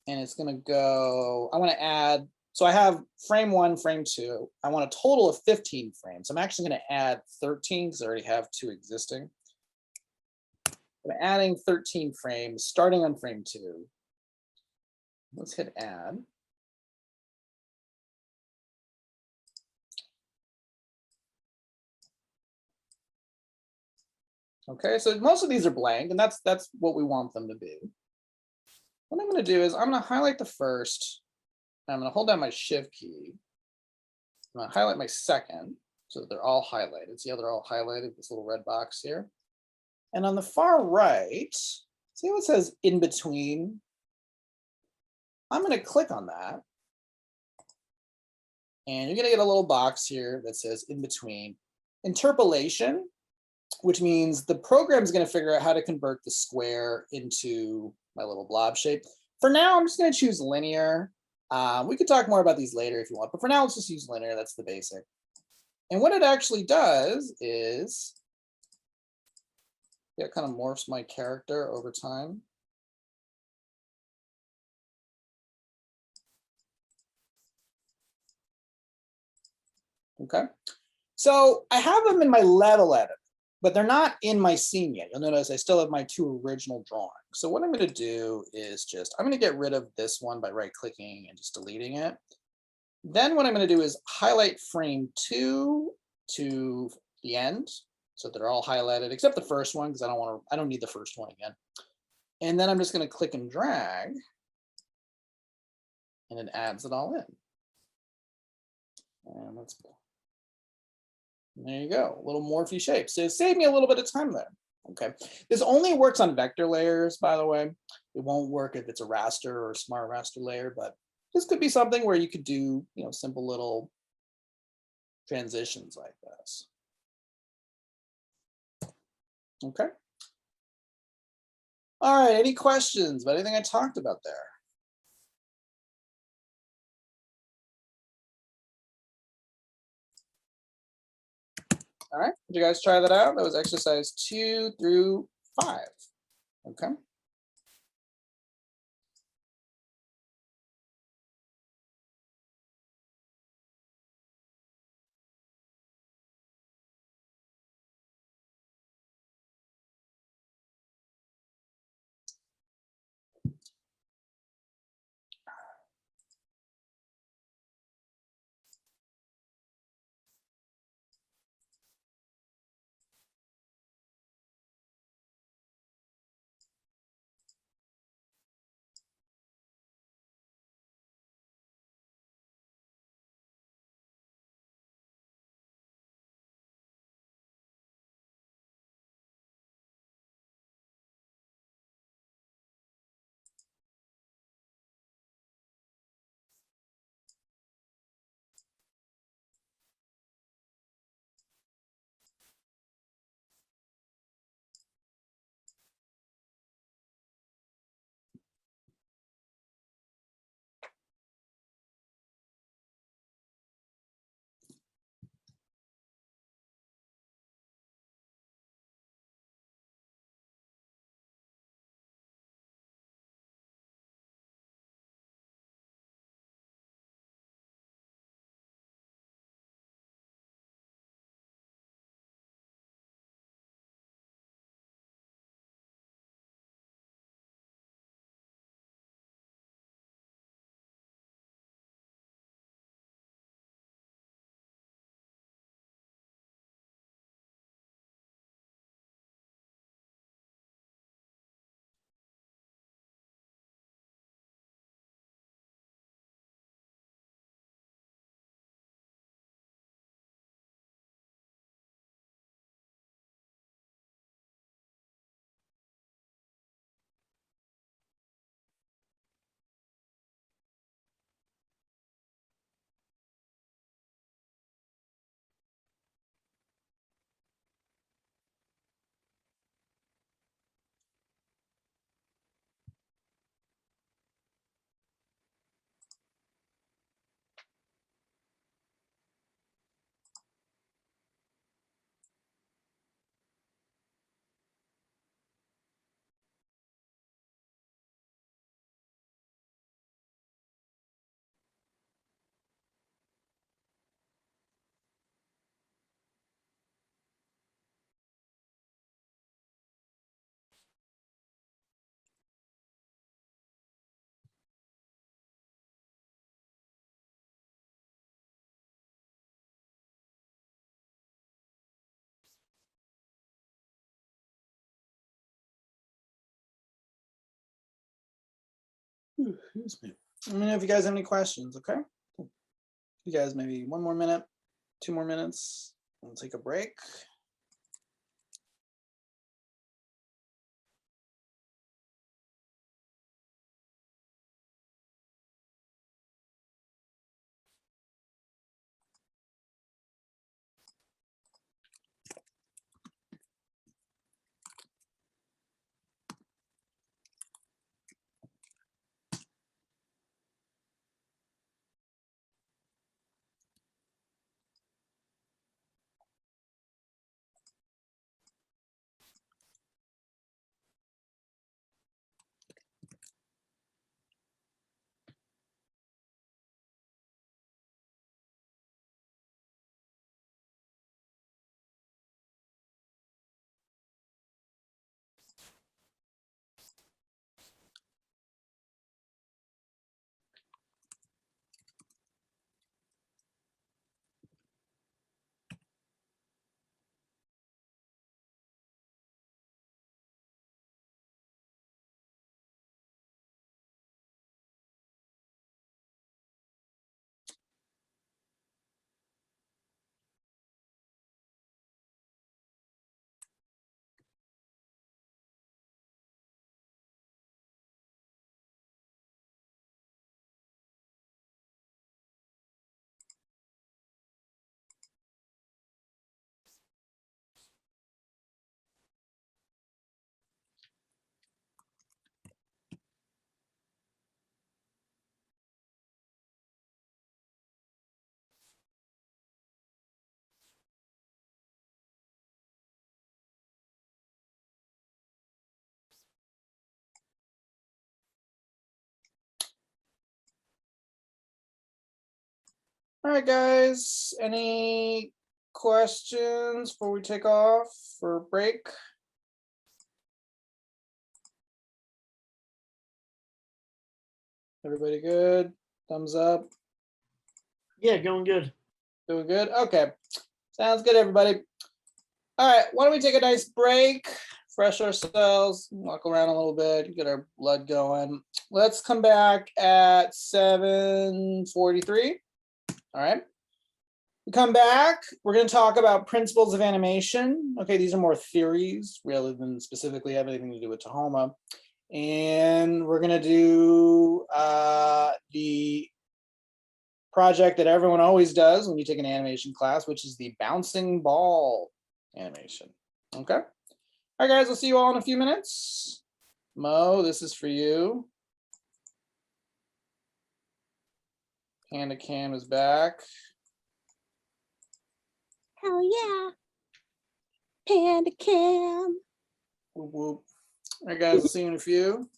and it's going to go, I want to add, so I have frame 1, frame 2. I want a total of 15 frames. I'm actually going to add 13 because I already have 2 existing. I'm adding 13 frames starting on frame 2. Let's hit add. Okay, so most of these are blank, and that's what we want them to be. What I'm going to do is I'm going to highlight the first. And I'm going to hold down my Shift key. I'm going to highlight my second so that they're all highlighted. See how they're all highlighted, this little red box here. And on the far right, see how it says in between? I'm going to click on that. And you're gonna get a little box here that says in between. Interpolation, which means the program is gonna figure out how to convert the square into my little blob shape. For now, I'm just gonna choose linear. We could talk more about these later if you want, but for now, let's just use linear, that's the basic. And what it actually does is, it kind of morphs my character over time. Okay, so I have them in my level editor, but they're not in my scene yet. You'll notice I still have my 2 original drawings. So what I'm going to do is I'm going to get rid of this one by right clicking and just deleting it. Then what I'm going to do is highlight frame 2 to the end, so they're all highlighted except the first one, because I don't need the first one again. And then I'm just going to click and drag, and it adds it all in. And let's go. There you go, a little morphy shape. So it saved me a little bit of time there. Okay, this only works on vector layers, by the way. It won't work if it's a raster or a smart raster layer, but this could be something where you could do, simple little transitions like this. Okay. All right, any questions about anything I talked about there? All right, did you guys try that out? That was exercise 2 through 5. Okay. Excuse me. Let me know if you guys have any questions, okay? You guys maybe 1 more minute, 2 more minutes. We'll take a break. All right, guys, any questions before we take off for break? Everybody good? Thumbs up? Yeah, going good. Doing good? Okay. Sounds good, everybody. All right, why don't we take a nice break, fresh ourselves, walk around a little bit, get our blood going. Let's come back at 7:43. All right. We come back, we're going to talk about principles of animation. Okay, these are more theories rather than specifically have anything to do with Tahoma. And we're going to do the project that everyone always does when you take an animation class, which is the bouncing ball animation. Okay. All right, guys, I'll see you all in a few minutes. Mo, this is for you. Panda Cam is back. Hell yeah. Panda Cam. Whoop, whoop. All right, guys, I'll see you in a few.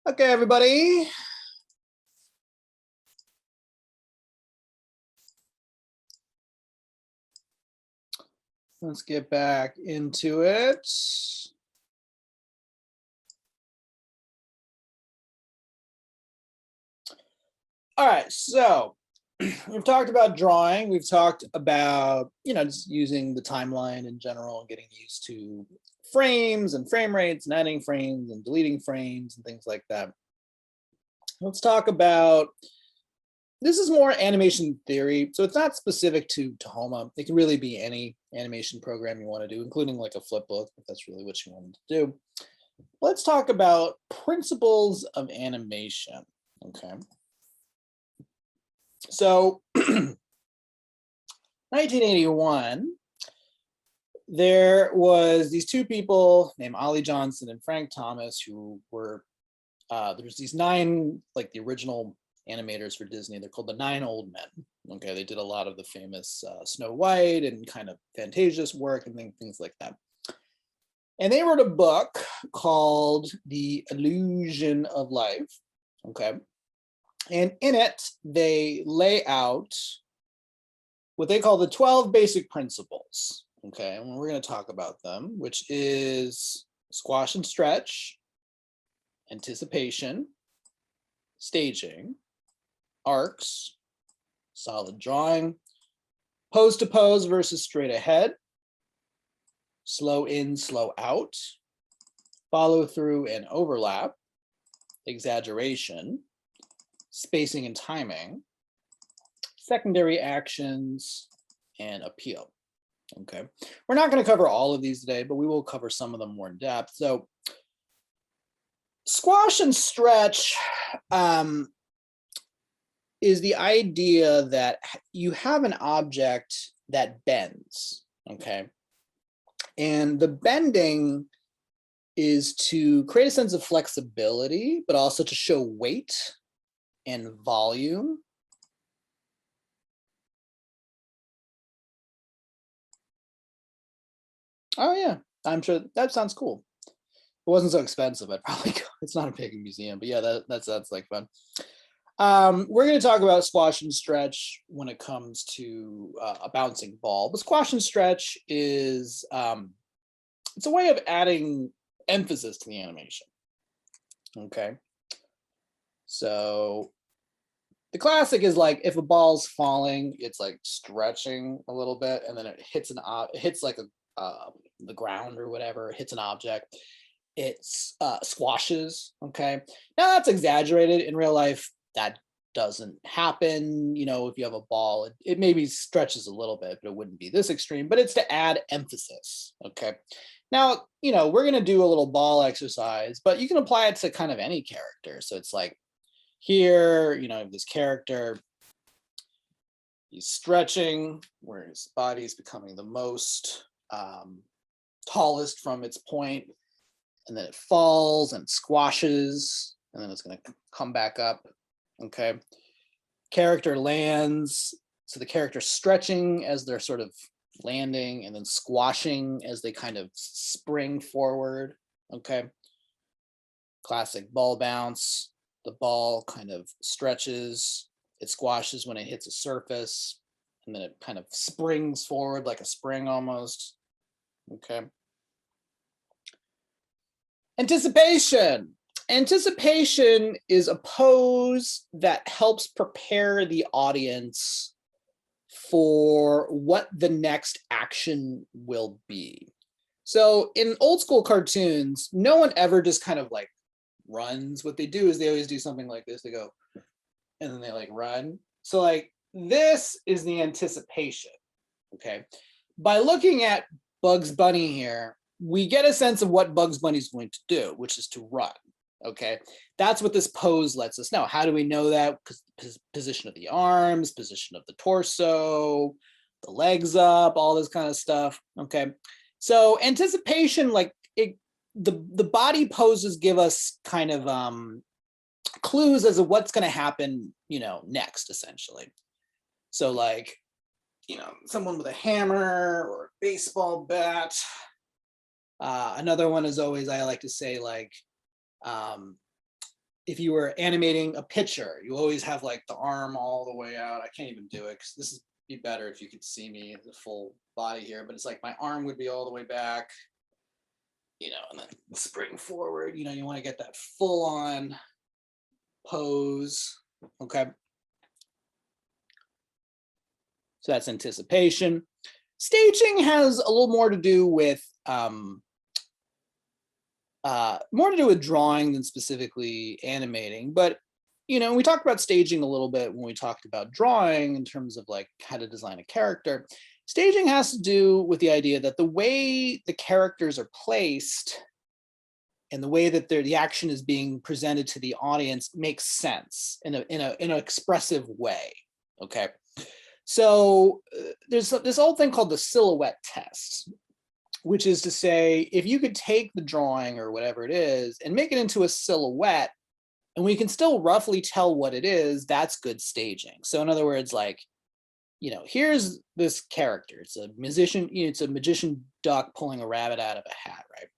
Okay, everybody. Let's get back into it. All right, so we've talked about drawing. We've talked about, just using the timeline in general and getting used to frames and frame rates and adding frames and deleting frames and things like that. Let's talk about, this is more animation theory. So it's not specific to Tahoma. It can really be any animation program you want to do, including like a flipbook, if that's really what you wanted to do. Let's talk about principles of animation, okay? So 1981, there was these two people named Ollie Johnson and Frank Thomas who were, there's these 9, like the original animators for Disney. They're called the 9 Old Men. Okay, they did a lot of the famous Snow White and kind of Fantasia's work and things like that. And they wrote a book called The Illusion of Life, okay? And in it, they lay out what they call the 12 basic principles, okay? And we're gonna talk about them, which is squash and stretch, anticipation, staging, arcs, solid drawing, pose to pose versus straight ahead, slow in, slow out, follow through and overlap, exaggeration, spacing and timing, secondary actions, and appeal. Okay, we're not going to cover all of these today, but we will cover some of them more in depth. So squash and stretch is the idea that you have an object that bends, okay? And the bending is to create a sense of flexibility, but also to show weight and volume. Oh yeah, I'm sure that sounds cool. If it wasn't so expensive, I'd probably go. It's not a big museum, but yeah, that's like fun. We're going to talk about squash and stretch when it comes to a bouncing ball. But squash and stretch is it's a way of adding emphasis to the animation. Okay, so the classic is like if a ball's falling, it's like stretching a little bit, and then it hits like the ground or whatever, it hits an object. It's squashes. Okay, now that's exaggerated. In real life, that doesn't happen. If you have a ball, it maybe stretches a little bit, but it wouldn't be this extreme. But it's to add emphasis. Okay. Now, we're going to do a little ball exercise, but you can apply it to kind of any character. So it's like here, this character, he's stretching where his body is becoming the most tallest from its point, and then it falls and squashes, and then it's going to come back up. Okay. Character lands. So the character stretching as they're sort of landing, and then squashing as they kind of spring forward. Okay. Classic ball bounce. The ball kind of stretches. It squashes when it hits a surface, and then it kind of springs forward like a spring almost. Okay. Anticipation. Anticipation is a pose that helps prepare the audience for what the next action will be. So in old school cartoons, no one ever just kind of like runs. What they do is they always do something like this. They go, and then they like run. So like this is the anticipation, okay? By looking at Bugs Bunny here, we get a sense of what Bugs Bunny is going to do, which is to run. Okay, that's what this pose lets us know. How do we know that? Because position of the arms, position of the torso, the legs up, all this kind of stuff. Okay, so anticipation, like the body poses give us kind of clues as to what's going to happen, next, essentially. So like, someone with a hammer or a baseball bat, Another one is always, I like to say, like, if you were animating a pitcher, you always have like the arm all the way out. I can't even do it because this is be better if you could see me the full body here, but it's like my arm would be all the way back, you know, and then spring forward. You know, you want to get that full on pose. Okay. So that's anticipation. Staging has a little more to do with drawing than specifically animating, but you know, we talked about staging a little bit when we talked about drawing in terms of like how to design a character. Staging has to do with the idea that the way the characters are placed and the way that the action is being presented to the audience makes sense in an expressive way. Okay, so there's this old thing called the silhouette test, which is to say, if you could take the drawing or whatever it is and make it into a silhouette, and we can still roughly tell what it is, that's good staging. So in other words, like, you know, here's this character. It's a musician, you know, it's a magician duck pulling a rabbit out of a hat, right?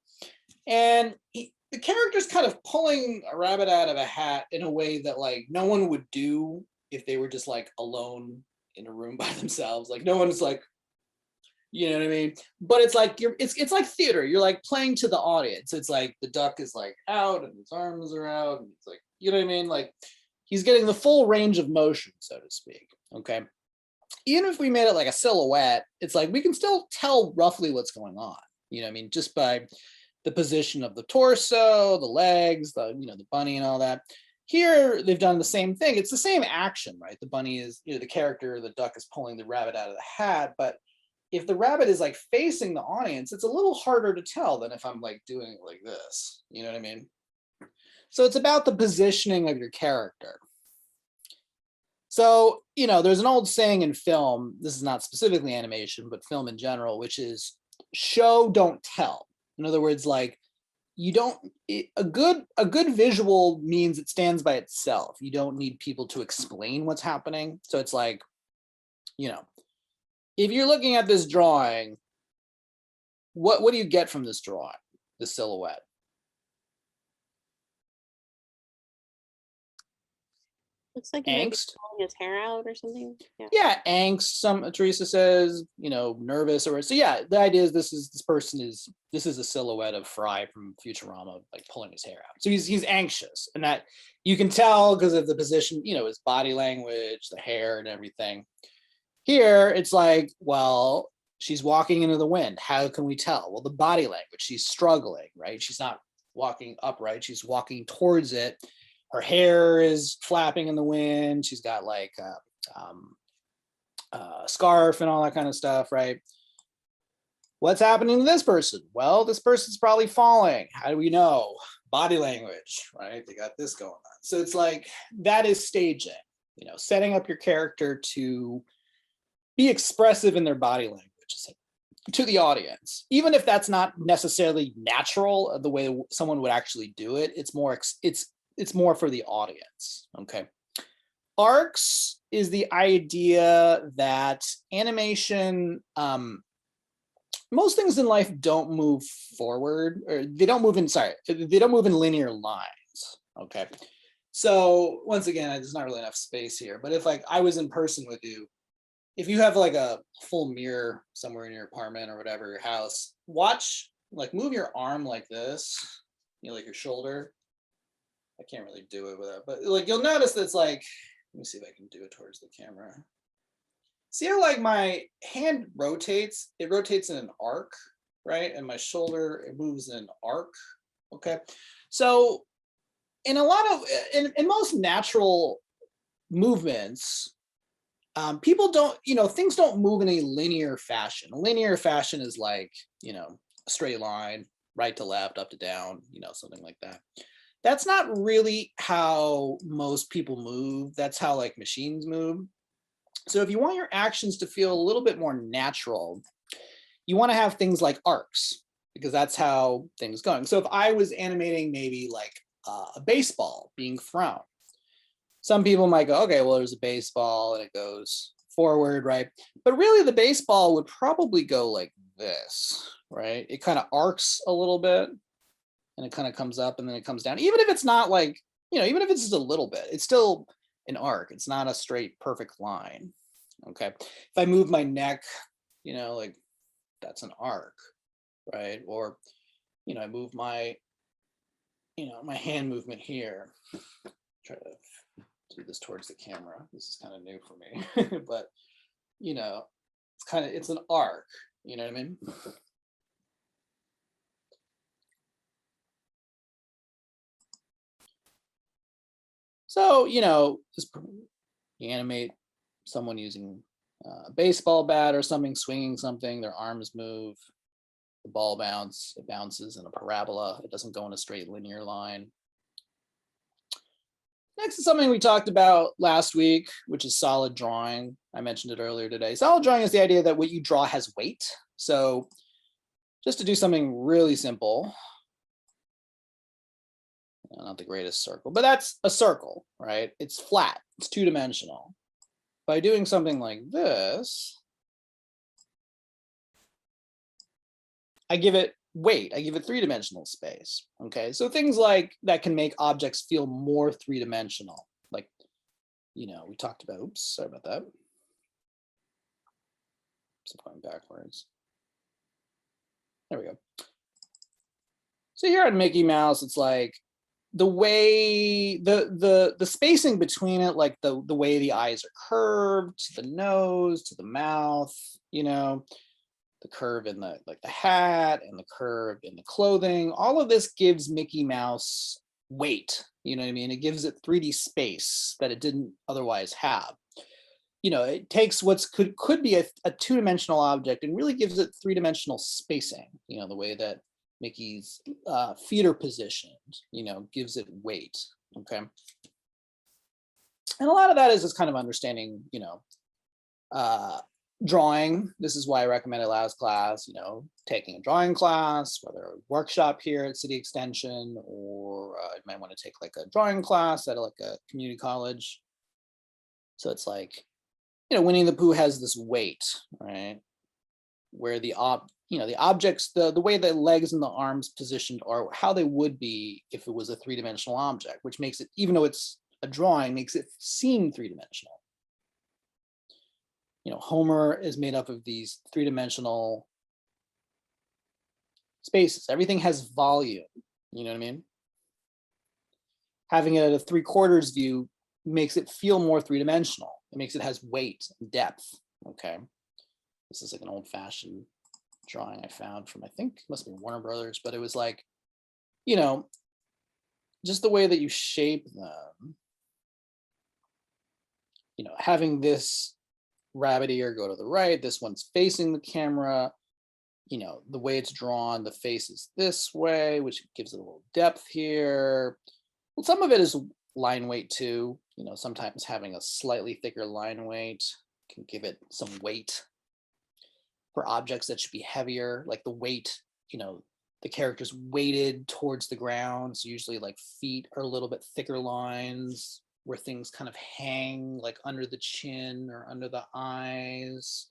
And the character's kind of pulling a rabbit out of a hat in a way that like no one would do if they were just like alone in a room by themselves. Like no one's like, you know what I mean? But it's like it's like theater. You're like playing to the audience. It's like the duck is like out and his arms are out, and it's like, you know what I mean? Like he's getting the full range of motion, so to speak. Okay. Even if we made it like a silhouette, it's like we can still tell roughly what's going on. You know what I mean? Just by the position of the torso, the legs, the, you know, the bunny and all that. Here, they've done the same thing. It's the same action, right? The bunny is, you know, the character, the duck is pulling the rabbit out of the hat, but if the rabbit is like facing the audience, it's a little harder to tell than if I'm like doing it like this. You know what I mean? So it's about the positioning of your character. So, you know, there's an old saying in film, this is not specifically animation, but film in general, which is show, don't tell. In other words, like you don't, a good visual means it stands by itself. You don't need people to explain what's happening. So it's like, you know, if you're looking at this drawing, what do you get from this drawing, the silhouette? Looks like he might be Angst. pulling his hair out or something. Yeah. Yeah, angst. Teresa says, you know, nervous or so. Yeah, the idea is this is a silhouette of Fry from Futurama, like pulling his hair out. So he's anxious, and that you can tell because of the position, you know, his body language, the hair, and everything. Here, it's like, well, she's walking into the wind. How can we tell? Well, the body language. She's struggling, right? She's not walking upright. She's walking towards it. Her hair is flapping in the wind. She's got like a scarf and all that kind of stuff, right? What's happening to this person? Well, this person's probably falling. How do we know? Body language, right? They got this going on. So it's like, that is staging, you know, setting up your character to be expressive in their body language to the audience, even if that's not necessarily natural the way someone would actually do it. It's more for the audience. Okay. Arcs is the idea that animation, most things in life don't move forward, or they don't move in linear lines. Okay. So once again, there's not really enough space here, but if like I was in person with you, if you have like a full mirror somewhere in your apartment or whatever, your house, watch, like move your arm like this, you know, like your shoulder. I can't really do it without, but like you'll notice that it's like, let me see if I can do it towards the camera. See how like my hand rotates? It rotates in an arc, right? And my shoulder, it moves in an arc. Okay. So in a lot of, in most natural movements, people don't, you know, things don't move in a linear fashion. A linear fashion is like, you know, a straight line, right to left, up to down, you know, something like that. That's not really how most people move. That's how like machines move. So if you want your actions to feel a little bit more natural, you want to have things like arcs, because that's how things going. So if I was animating maybe like a baseball being thrown, some people might go, okay, well, there's a baseball and it goes forward, right? But really the baseball would probably go like this, right? It kind of arcs a little bit and it kind of comes up and then it comes down. Even if it's not like, even if it's just a little bit, it's still an arc. It's not a straight perfect line. Okay. If I move my neck, like that's an arc, right? Or, I move my, my hand movement here. Try to do this towards the camera. This is kind of new for me, but it's an arc, you know what I mean? So, just you animate someone using a baseball bat or something, swinging something, their arms move, the ball it bounces in a parabola. It doesn't go in a straight linear line. Next is something we talked about last week, which is solid drawing. I mentioned it earlier today. Solid drawing is the idea that what you draw has weight. So just to do something really simple, not the greatest circle, but that's a circle, right? It's flat, it's two-dimensional. By doing something like this, I give it weight, I give it three-dimensional space, okay? So things like that can make objects feel more three-dimensional. Like, we talked about, oops, sorry about that. So going backwards. There we go. So here on Mickey Mouse, it's like the way the spacing between it, like the way the eyes are curved to the nose, to the mouth, the curve in the hat and the curve in the clothing, all of this gives Mickey Mouse weight, you know what I mean? It gives it 3D space that it didn't otherwise have. It takes what's could be a two-dimensional object and really gives it three-dimensional spacing, the way that Mickey's feet are positioned, gives it weight, okay? And a lot of that is just kind of understanding, drawing. This is why I recommend Lau's class, taking a drawing class, whether a workshop here at City Extension, or you might want to take like a drawing class at like a community college. So it's like, Winnie the Pooh has this weight, right? Where the objects, the way the legs and the arms positioned are how they would be if it was a three-dimensional object, which makes it, even though it's a drawing, makes it seem three-dimensional. Homer is made up of these three-dimensional spaces. Everything has volume, you know what I mean? Having it at a 3/4 view makes it feel more three-dimensional. It makes it has weight and depth, okay? This is like an old-fashioned drawing I found from, I think it must be Warner Brothers, but it was like, just the way that you shape them, having this rabbit ear go to the right, this one's facing the camera, the way it's drawn, the face is this way, which gives it a little depth here. Well, some of it is line weight too, sometimes having a slightly thicker line weight can give it some weight. For objects that should be heavier, like the weight, the character's weighted towards the ground. So usually like feet are a little bit thicker lines where things kind of hang like under the chin or under the eyes,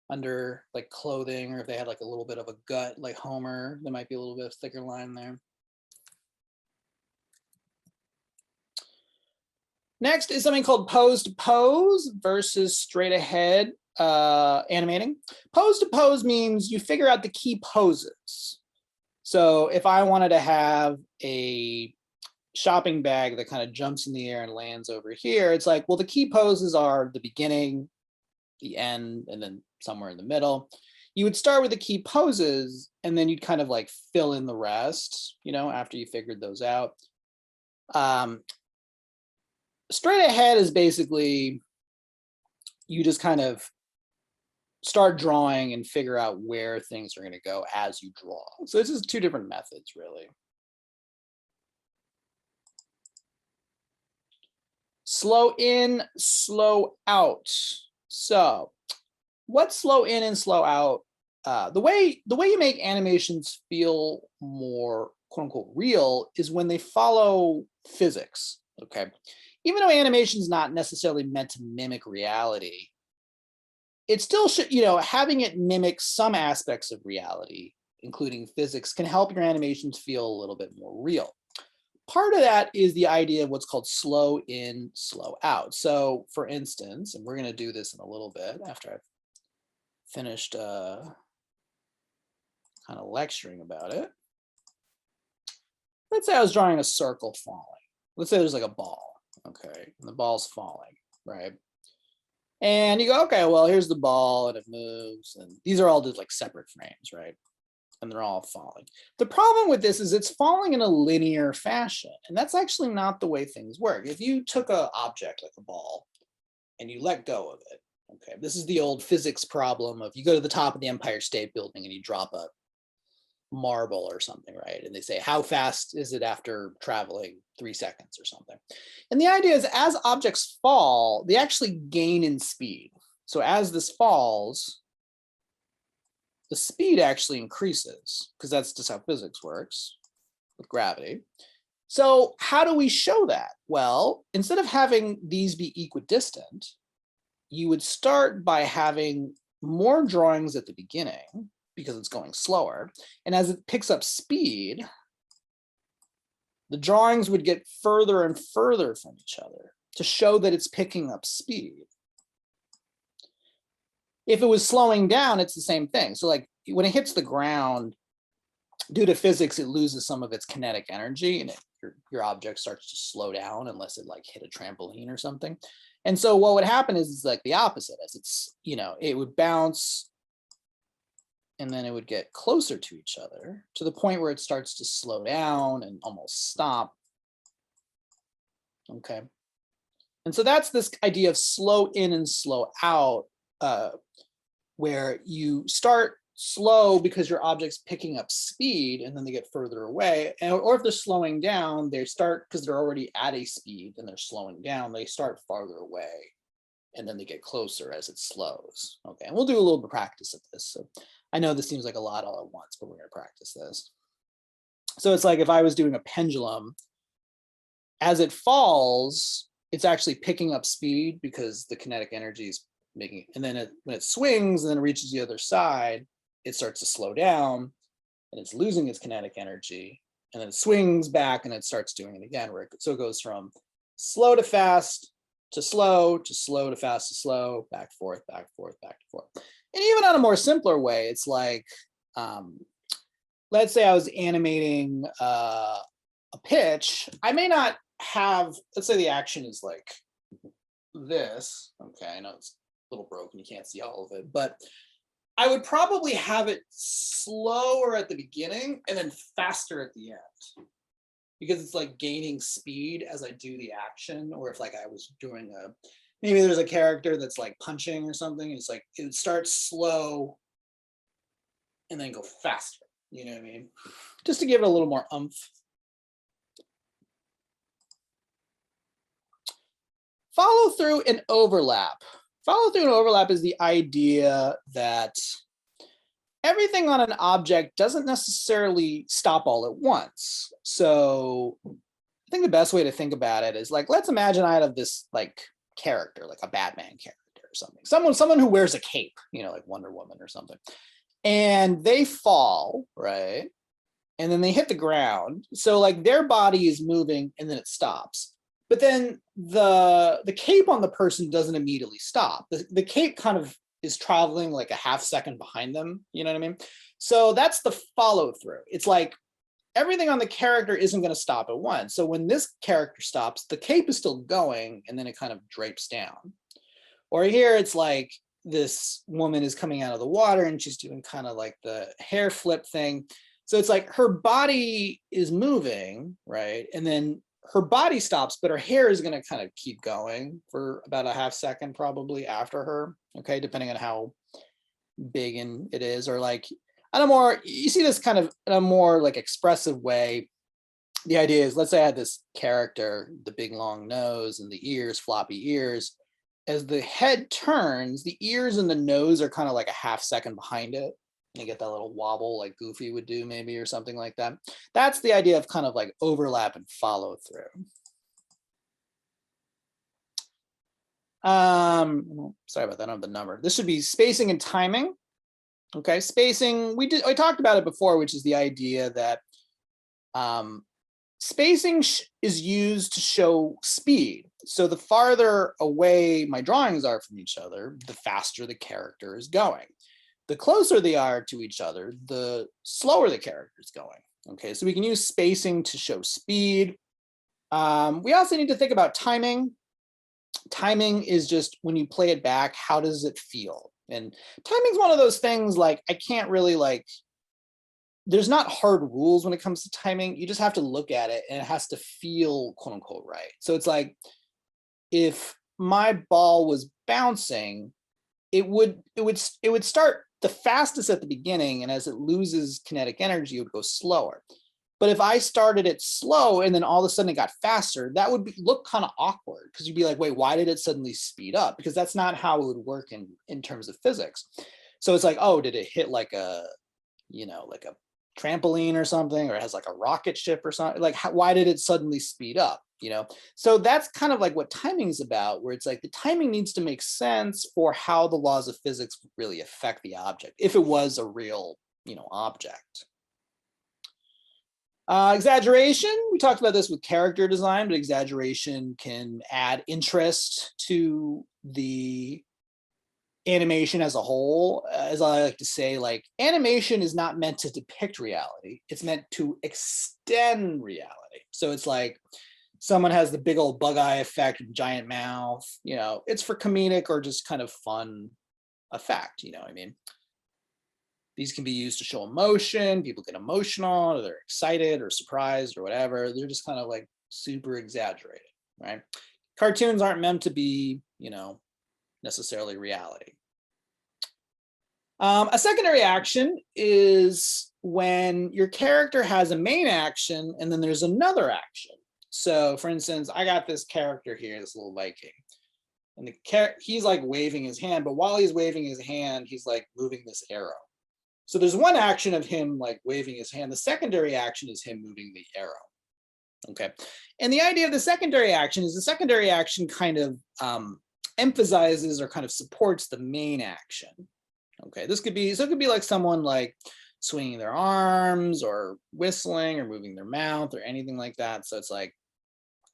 under like clothing, or if they had like a little bit of a gut like Homer, there might be a little bit of thicker line there. Next is something called pose to pose versus straight ahead animating. Pose to pose means you figure out the key poses. So if I wanted to have a shopping bag that kind of jumps in the air and lands over here, it's like, well, the key poses are the beginning, the end, and then somewhere in the middle. You would start with the key poses and then you'd kind of like fill in the rest, after you figured those out. Straight ahead is basically you just kind of start drawing and figure out where things are going to go as you draw. So this is two different methods, really. Slow in, slow out. So what's slow in and slow out? The way you make animations feel more quote unquote real is when they follow physics, okay? Even though animation is not necessarily meant to mimic reality, it still should, you know, having it mimic some aspects of reality, including physics, can help your animations feel a little bit more real. Part of that is the idea of what's called slow in, slow out. So for instance, and we're going to do this in a little bit after I've finished kind of lecturing about it. Let's say I was drawing a circle falling. Let's say there's like a ball, okay, and the ball's falling, right? And you go, okay, well, here's the ball and it moves, and these are all just like separate frames, right? And they're all falling. The problem with this is it's falling in a linear fashion, and that's actually not the way things work. If you took an object like a ball and you let go of it, okay, this is the old physics problem of you go to the top of the Empire State Building and you drop a marble or something, right? And they say, how fast is it after traveling 3 seconds or something? And the idea is as objects fall, they actually gain in speed. So as this falls, the speed actually increases because that's just how physics works with gravity. So how do we show that? Well, instead of having these be equidistant, you would start by having more drawings at the beginning because it's going slower. And as it picks up speed, the drawings would get further and further from each other to show that it's picking up speed. If it was slowing down, it's the same thing. So like when it hits the ground, due to physics, it loses some of its kinetic energy and your object starts to slow down unless it like hit a trampoline or something. And so what would happen is like the opposite, as it's, you know, it would bounce and then it would get closer to each other to the point where it starts to slow down and almost stop. Okay. And so that's this idea of slow in and slow out, where you start slow because your object's picking up speed and then they get further away. Or if they're slowing down, they start, because they're already at a speed and they're slowing down, they start farther away and then they get closer as it slows. Okay, and we'll do a little bit of practice of this. So I know this seems like a lot all at once, but we're going to practice this. So it's like if I was doing a pendulum, as it falls, it's actually picking up speed because the kinetic energy is making it. And then when it swings and then it reaches the other side, it starts to slow down and it's losing its kinetic energy. And then it swings back and it starts doing it again. So it goes from slow to fast to slow to fast to slow, back, forth, back, forth, back to forth. And even on a more simpler way, it's like, let's say I was animating a pitch. I may not have, let's say the action is like this. Okay, I know it's a little broken, you can't see all of it, but I would probably have it slower at the beginning and then faster at the end, because it's like gaining speed as I do the action. Or if like I was doing maybe there's a character that's like punching or something, it's like it starts slow and then go faster, you know what I mean? Just to give it a little more oomph. Follow through and overlap. Follow through and overlap is the idea that everything on an object doesn't necessarily stop all at once. So I think the best way to think about it is like, let's imagine I have this like character, like a Batman character or something. Someone who wears a cape, you know, like Wonder Woman or something. And they fall, right? And then they hit the ground. So like their body is moving and then it stops. But then the cape on the person doesn't immediately stop. The cape kind of is traveling like a half second behind them, you know what I mean? So that's the follow through. It's like everything on the character isn't going to stop at once. So when this character stops, the cape is still going and then it kind of drapes down. Or here it's like this woman is coming out of the water and she's doing kind of like the hair flip thing. So it's like her body is moving, right? And then her body stops, but her hair is going to kind of keep going for about a half second probably after her, okay, depending on how big it is. Or like, on a more, you see this kind of in a more like expressive way. The idea is, let's say I had this character, the big long nose and the ears, floppy ears. As the head turns, the ears and the nose are kind of like a half second behind it. You get that little wobble like Goofy would do maybe, or something like that. That's the idea of kind of like overlap and follow through. Sorry about that, I don't have the number. This should be spacing and timing. Okay, spacing, I talked about it before, which is the idea that spacing is used to show speed. So the farther away my drawings are from each other, the faster the character is going. The closer they are to each other, the slower the character is going. Okay, so we can use spacing to show speed. We also need to think about timing. Timing is just when you play it back, how does it feel? And timing is one of those things like I can't really like, there's not hard rules when it comes to timing. You just have to look at it and it has to feel quote unquote right. So it's like if my ball was bouncing, it would start the fastest at the beginning, and as it loses kinetic energy, it would go slower. But if I started it slow and then all of a sudden it got faster, that would look kind of awkward because you'd be like, wait, why did it suddenly speed up? Because that's not how it would work in terms of physics. So it's like, oh, did it hit like a, like a trampoline or something, or it has like a rocket ship or something? Like, why did it suddenly speed up? So that's kind of like what timing is about, where it's like the timing needs to make sense for how the laws of physics really affect the object, if it was a real, object. Exaggeration, we talked about this with character design, but exaggeration can add interest to the animation as a whole. As I like to say, like animation is not meant to depict reality, it's meant to extend reality. So it's like someone has the big old bug eye effect and giant mouth, it's for comedic or just kind of fun effect, what I mean? These can be used to show emotion. People get emotional, or they're excited or surprised or whatever. They're just kind of like super exaggerated, right? Cartoons aren't meant to be, necessarily reality. A secondary action is when your character has a main action and then there's another action. So for instance, I got this character here, this little Viking, and he's like waving his hand, but while he's waving his hand, he's like moving this arrow. So there's one action of him like waving his hand. The secondary action is him moving the arrow. Okay. And the idea of the secondary action is the secondary action kind of emphasizes or kind of supports the main action. Okay. This could be, so it could be like someone like swinging their arms or whistling or moving their mouth or anything like that. So it's like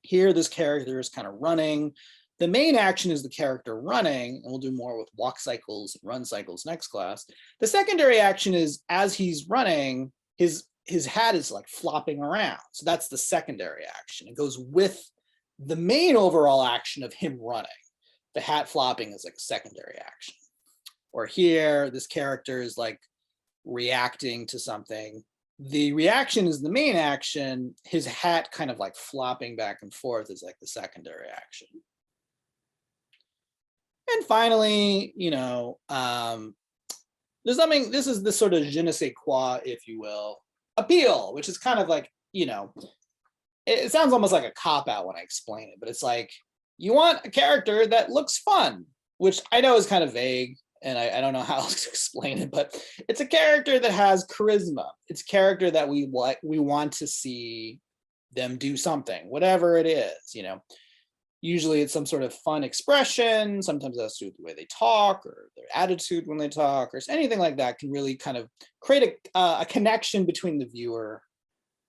here, this character is kind of running. The main action is the character running, and we'll do more with walk cycles and run cycles next class. The secondary action is as he's running, his hat is like flopping around. So that's the secondary action. It goes with the main overall action of him running. The hat flopping is like a secondary action. Or here, this character is like reacting to something. The reaction is the main action. His hat kind of like flopping back and forth is like the secondary action. And finally, there's something, this is the sort of je ne sais quoi, if you will, appeal, which is kind of like, it sounds almost like a cop-out when I explain it, but it's like, you want a character that looks fun, which I know is kind of vague, and I don't know how else to explain it, but it's a character that has charisma. It's a character that we want to see them do something, whatever it is, Usually it's some sort of fun expression. Sometimes that's to do with the way they talk or their attitude when they talk, or anything like that can really kind of create a connection between the viewer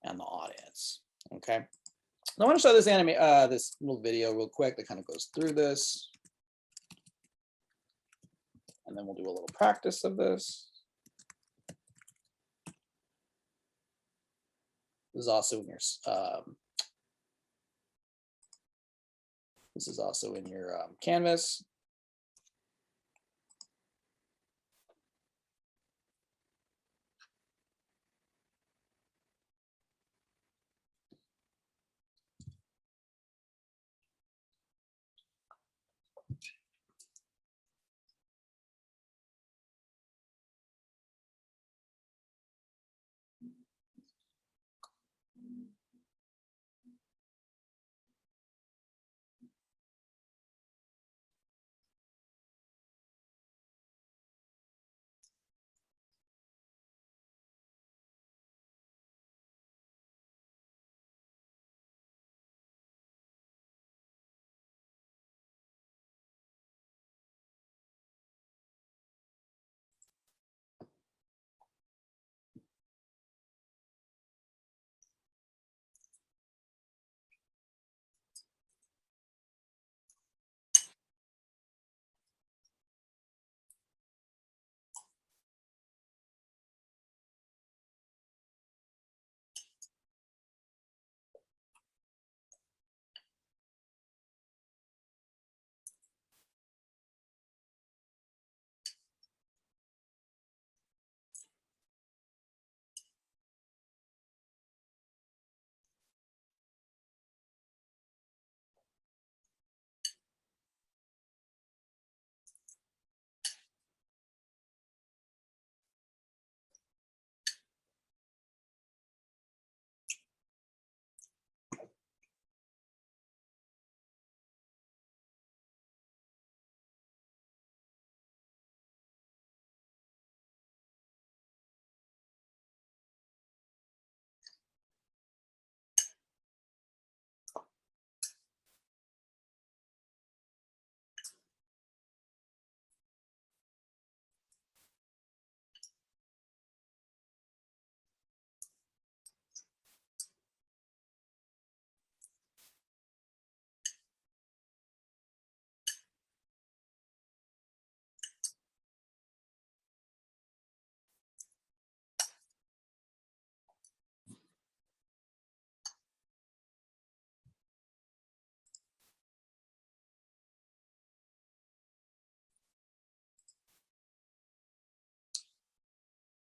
and the audience. Okay. I want to show this this little video real quick that kind of goes through this. And then we'll do a little practice of this. This is also in your Canvas.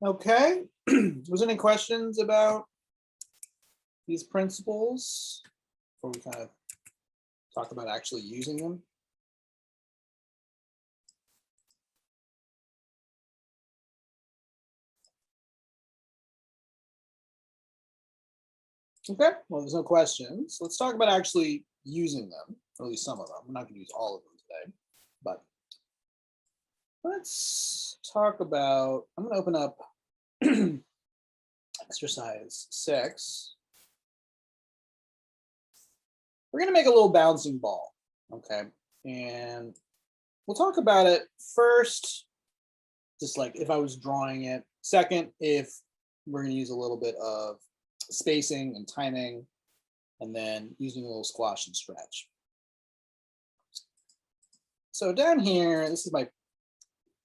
Okay, was there any questions about these principles before we kind of talk about actually using them? Okay, well, there's no questions. Let's talk about actually using them, or at least some of them. We're not going to use all of them today, but let's talk about, I'm going to open up exercise 6. We're going to make a little bouncing ball, okay? And we'll talk about it first, just like if I was drawing it. Second, if we're going to use a little bit of spacing and timing, and then using a little squash and stretch. So down here, this is my,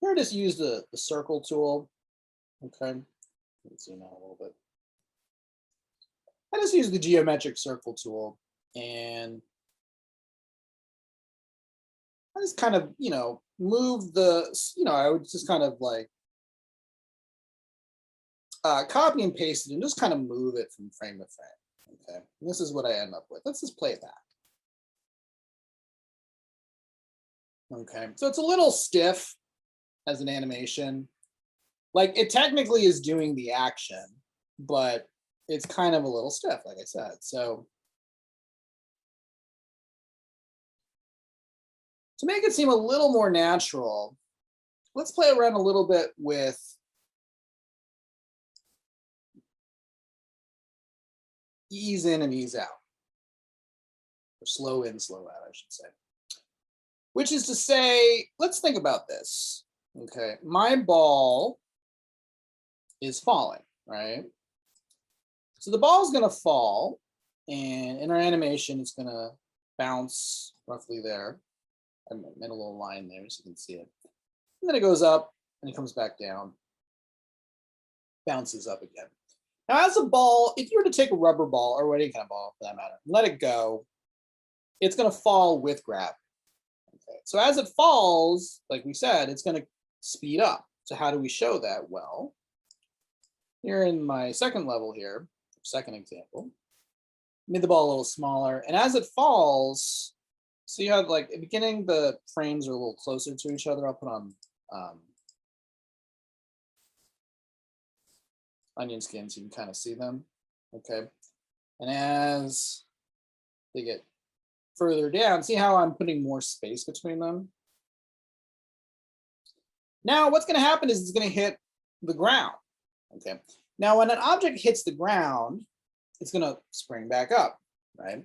here I just use the circle tool. Okay, let's see now a little bit. I just use the geometric circle tool, and I just kind of, move the, I would just kind of like copy and paste it and just kind of move it from frame to frame. Okay, and this is what I end up with. Let's just play it back. Okay, so it's a little stiff as an animation. Like it technically is doing the action, but it's kind of a little stiff, like I said. So to make it seem a little more natural, let's play around a little bit with ease in and ease out, or slow in, slow out, I should say. Which is to say, let's think about this. Okay, my ball is falling, right? So the ball is going to fall, and in our animation, it's going to bounce roughly there. I made a little line there so you can see it. And then it goes up and it comes back down, bounces up again. Now, as a ball, if you were to take a rubber ball or any kind of ball for that matter, let it go, it's going to fall with gravity. Okay. So as it falls, like we said, it's going to speed up. So how do we show that? Well, here in my second level here, second example, made the ball a little smaller, and as it falls, so you have like at the beginning, the frames are a little closer to each other. I'll put on onion skin so you can kind of see them. Okay. And as they get further down, see how I'm putting more space between them? Now what's going to happen is it's going to hit the ground. Okay. Now when an object hits the ground, it's going to spring back up, right?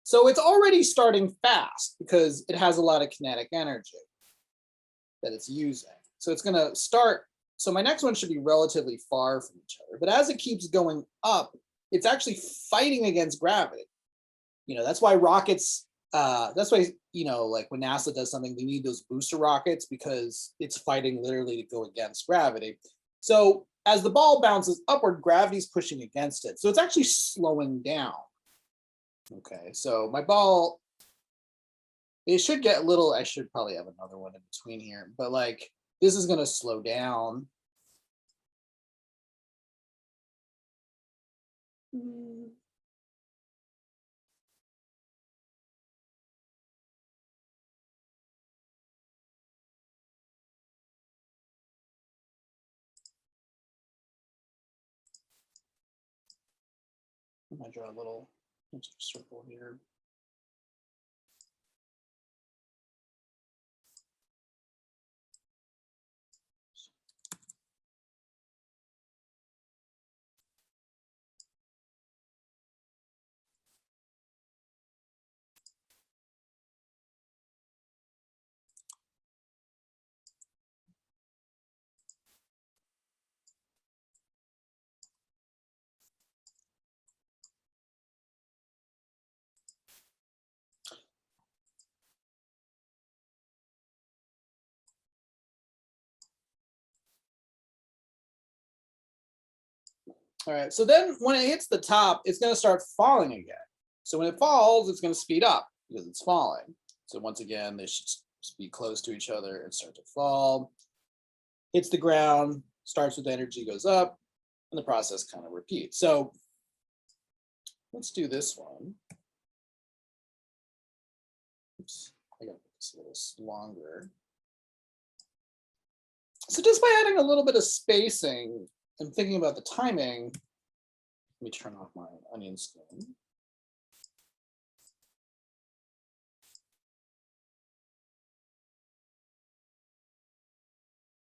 So it's already starting fast because it has a lot of kinetic energy that it's using. So it's going to start. So my next one should be relatively far from each other. But as it keeps going up, it's actually fighting against gravity. That's why rockets, that's why, like when NASA does something, they need those booster rockets because it's fighting literally to go against gravity. So as the ball bounces upward, gravity's pushing against it. So it's actually slowing down. Okay, so my ball, it should get a little, I should probably have another one in between here, but like this is going to slow down. I might draw a little circle here. All right, so then when it hits the top, it's going to start falling again. So when it falls, it's going to speed up because it's falling. So once again, they should be close to each other and start to fall. Hits the ground, starts with energy, goes up, and the process kind of repeats. So let's do this one. Oops, I gotta make this a little longer. So just by adding a little bit of spacing and thinking about the timing, let me turn off my onion skin.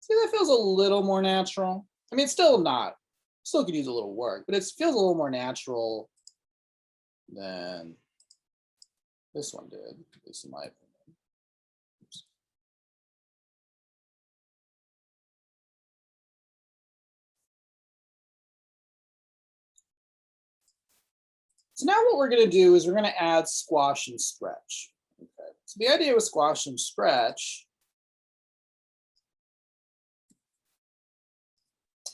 See, that feels a little more natural. I mean, it's still not, still could use a little work, but it feels a little more natural than this one did, at least in my opinion. Oops. So now what we're going to do is we're going to add squash and stretch. Okay. So the idea with squash and stretch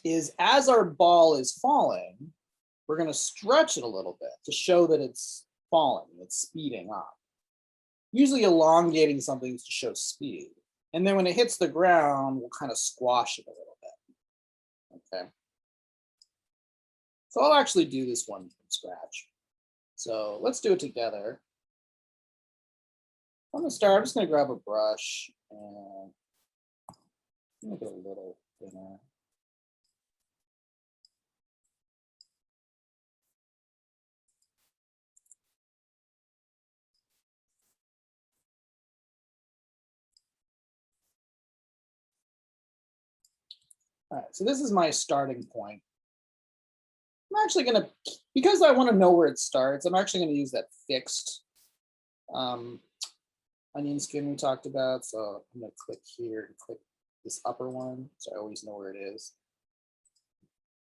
is as our ball is falling, we're going to stretch it a little bit to show that it's falling, it's speeding up. Usually elongating something to show speed. And then when it hits the ground, we'll kind of squash it a little bit. Okay. So I'll actually do this one from scratch. So let's do it together. I'm gonna start, I'm just gonna grab a brush and make it a little thinner. All right, so this is my starting point. I'm actually gonna, because I wanna know where it starts, I'm actually gonna use that fixed onion skin we talked about. So I'm gonna click here and click this upper one, so I always know where it is.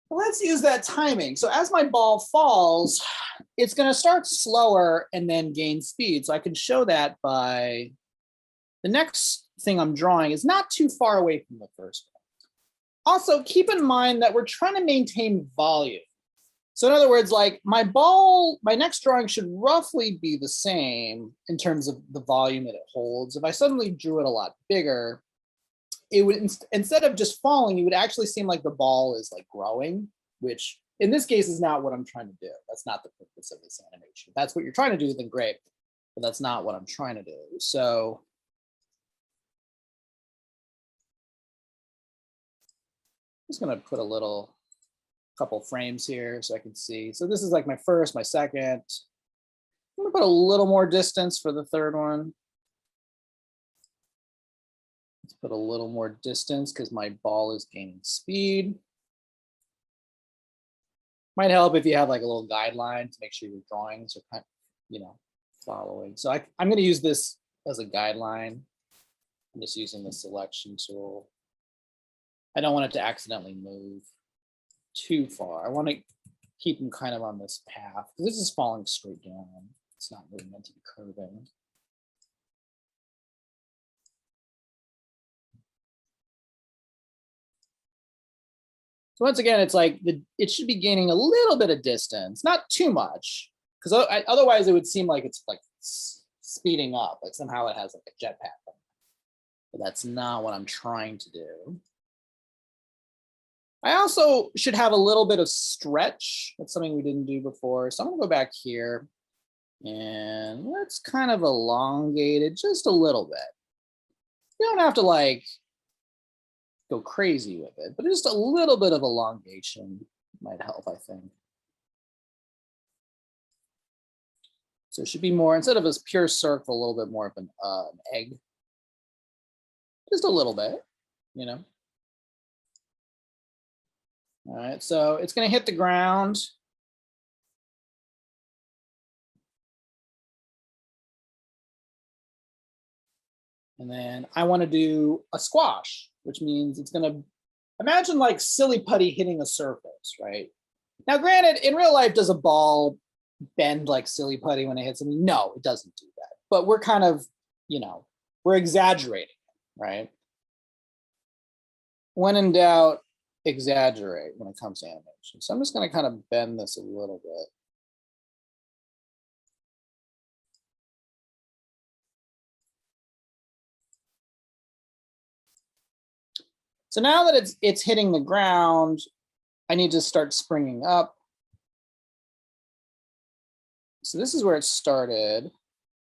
Well, let's use that timing. So as my ball falls, it's gonna start slower and then gain speed. So I can show that by the next thing I'm drawing is not too far away from the first one. Also, keep in mind that we're trying to maintain volume. So in other words, like my ball, my next drawing should roughly be the same in terms of the volume that it holds. If I suddenly drew it a lot bigger, it would, instead of just falling, it would actually seem like the ball is like growing, which in this case is not what I'm trying to do. That's not the purpose of this animation. If that's what you're trying to do, then great, but that's not what I'm trying to do. So I'm just gonna put a little couple frames here so I can see. So this is like my first, my second. I'm gonna put a little more distance for the third one. Let's put a little more distance because my ball is gaining speed. Might help if you have like a little guideline to make sure your drawings are kind of, you know, following. So I'm gonna use this as a guideline. I'm just using the selection tool. I don't want it to accidentally move too far. I want to keep them kind of on this path because this is falling straight down. It's not really meant to be curving. So once again, it's like it should be gaining a little bit of distance, not too much, because otherwise it would seem like it's like speeding up, like somehow it has like a jetpack. But that's not what I'm trying to do. I also should have a little bit of stretch. That's something we didn't do before. So I'm gonna go back here and let's kind of elongate it just a little bit. You don't have to like go crazy with it, but just a little bit of elongation might help, I think. So it should be more, instead of a pure circle, a little bit more of an egg. Just a little bit, you know. All right, so it's going to hit the ground. And then I want to do a squash, which means it's going to, imagine like silly putty hitting a surface, right? Now, granted, in real life, does a ball bend like silly putty when it hits something? No, it doesn't do that. But we're kind of, you know, we're exaggerating, right? When in doubt, exaggerate when it comes to animation. So I'm just going to kind of bend this a little bit. So now that it's hitting the ground, I need to start springing up. So this is where it started.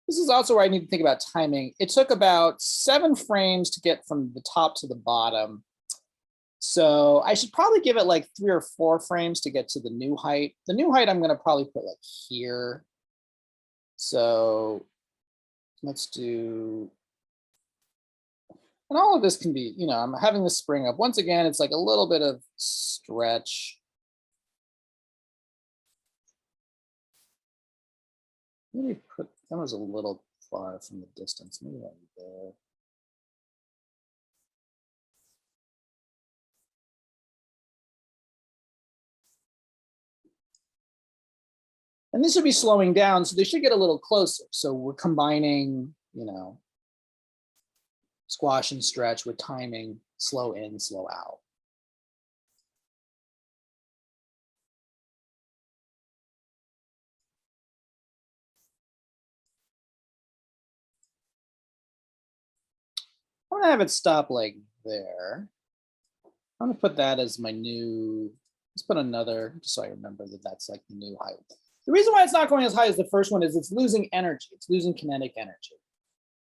This is also where I need to think about timing. It took about 7 frames to get from the top to the bottom. So I should probably give it like 3 or 4 frames to get to the new height. The new height I'm gonna probably put like here. So let's do, and all of this can be, you know, I'm having this spring up. Once again, it's like a little bit of stretch. Maybe put, that was a little far from the distance. Maybe that was there. And this should be slowing down, so they should get a little closer. So we're combining, you know, squash and stretch with timing, slow in, slow out. I'm gonna have it stop like there. I'm gonna put that as my new, let's put another, just so I remember that that's like the new height. The reason why it's not going as high as the first one is it's losing energy. It's losing kinetic energy.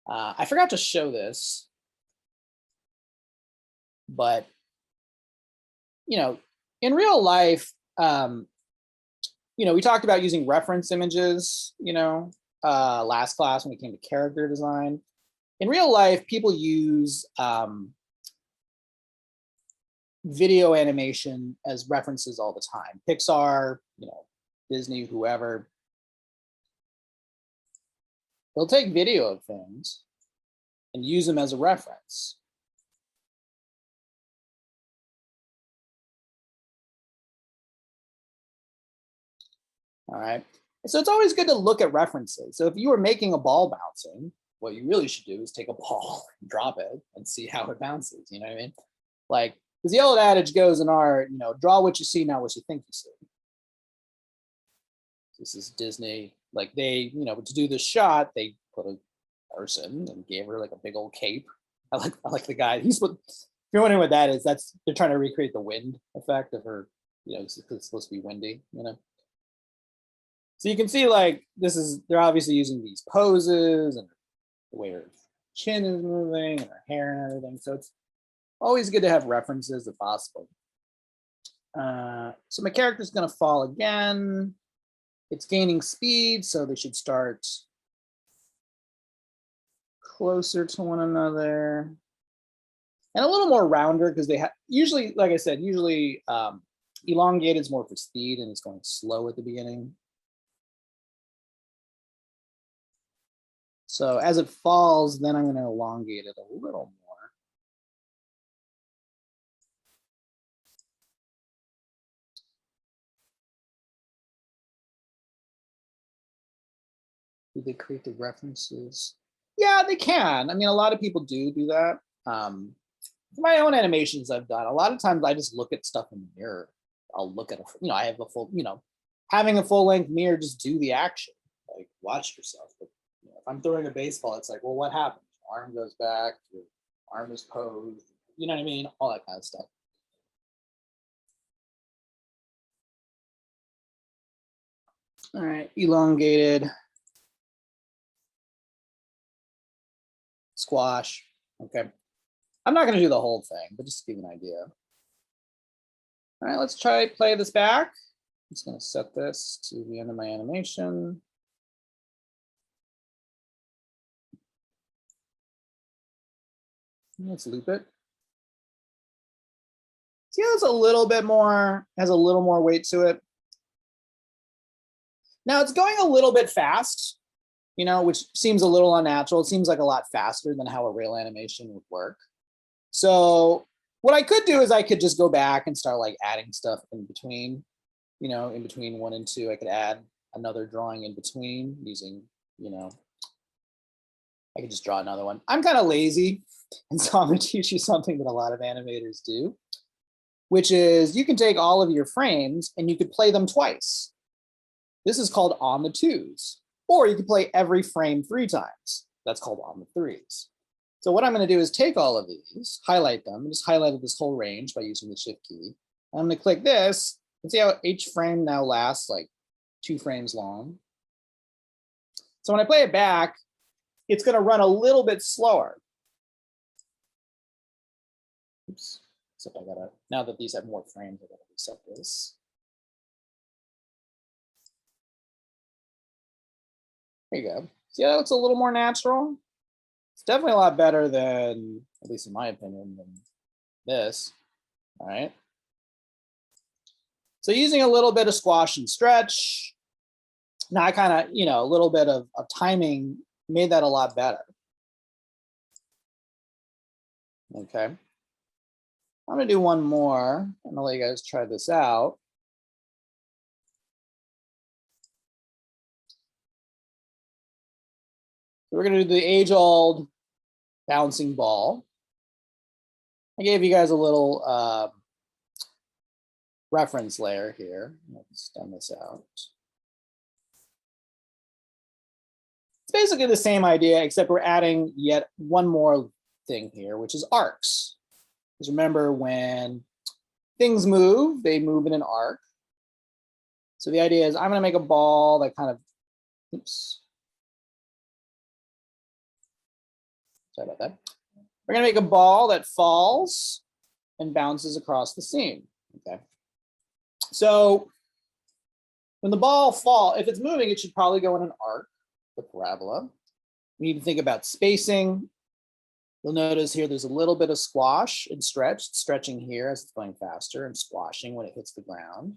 I forgot to show this, but you know, in real life, you know, we talked about using reference images, you know, last class when it came to character design. In real life, people use video animation as references all the time. Pixar, you know, Disney, whoever. They'll take video of things and use them as a reference. All right. So it's always good to look at references. So if you were making a ball bouncing, what you really should do is take a ball, drop it, and see how it bounces. You know what I mean? Like, because the old adage goes in art, you know, draw what you see, not what you think you see. This is Disney. Like they, you know, to do this shot, they put a person and gave her like a big old cape. I like the guy. He's what, if you're wondering what that is, that's, they're trying to recreate the wind effect of her, you know, because it's supposed to be windy, you know. So you can see like this is, they're obviously using these poses and the way her chin is moving and her hair and everything. So it's always good to have references if possible. So my character's gonna fall again. It's gaining speed, so they should start closer to one another. And a little more rounder because they have, usually, like I said, usually elongated is more for speed and it's going slow at the beginning. So as it falls, then I'm going to elongate it a little more. Do they create the references? Yeah, they can. I mean, a lot of people do that. For my own animations I've done, a lot of times I just look at stuff in the mirror. I'll look at, you know, I have a full, you know, having a full length mirror, just do the action, like watch yourself. But you know, if I'm throwing a baseball, it's like, well, what happened? Your arm goes back, your arm is posed, you know what I mean? All that kind of stuff. All right, elongated. Squash, okay. I'm not gonna do the whole thing, but just to give you an idea. All right, let's try play this back. I'm just gonna set this to the end of my animation. Let's loop it. See how it's a little bit more, has a little more weight to it. Now it's going a little bit fast, you know, which seems a little unnatural. It seems like a lot faster than how a real animation would work. So what I could do is I could just go back and start like adding stuff in between, you know, in between 1 and 2, I could add another drawing in between using, you know, I could just draw another one. I'm kind of lazy. And so I'm going to teach you something that a lot of animators do, which is you can take all of your frames and you could play them twice. This is called on the 2s, or you could play every frame 3 times. That's called on the 3s. So what I'm going to do is take all of these, highlight them, and just highlighted this whole range by using the shift key. I'm going to click this and see how each frame now lasts like 2 frames long. So when I play it back, it's going to run a little bit slower. Oops. Except I gotta, now that these have more frames, I gotta reset this. There you go. See how that looks a little more natural? It's definitely a lot better than, at least in my opinion, than this. All right. So using a little bit of squash and stretch, now I kind of, a little bit of timing made that a lot better. Okay. I'm gonna do one more. I'm gonna let you guys try this out. So we're gonna do the age-old bouncing ball. I gave you guys a little reference layer here. Let's dumb this out. It's basically the same idea, except we're adding yet one more thing here, which is arcs. Because remember, when things move, they move in an arc. So the idea is I'm going to make a ball that kind of, oops. Sorry about that. We're going to make a ball that falls and bounces across the scene. Okay. So when the ball falls, if it's moving, it should probably go in an arc, the parabola. We need to think about spacing. You'll notice here there's a little bit of squash and stretch, stretching here as it's going faster and squashing when it hits the ground.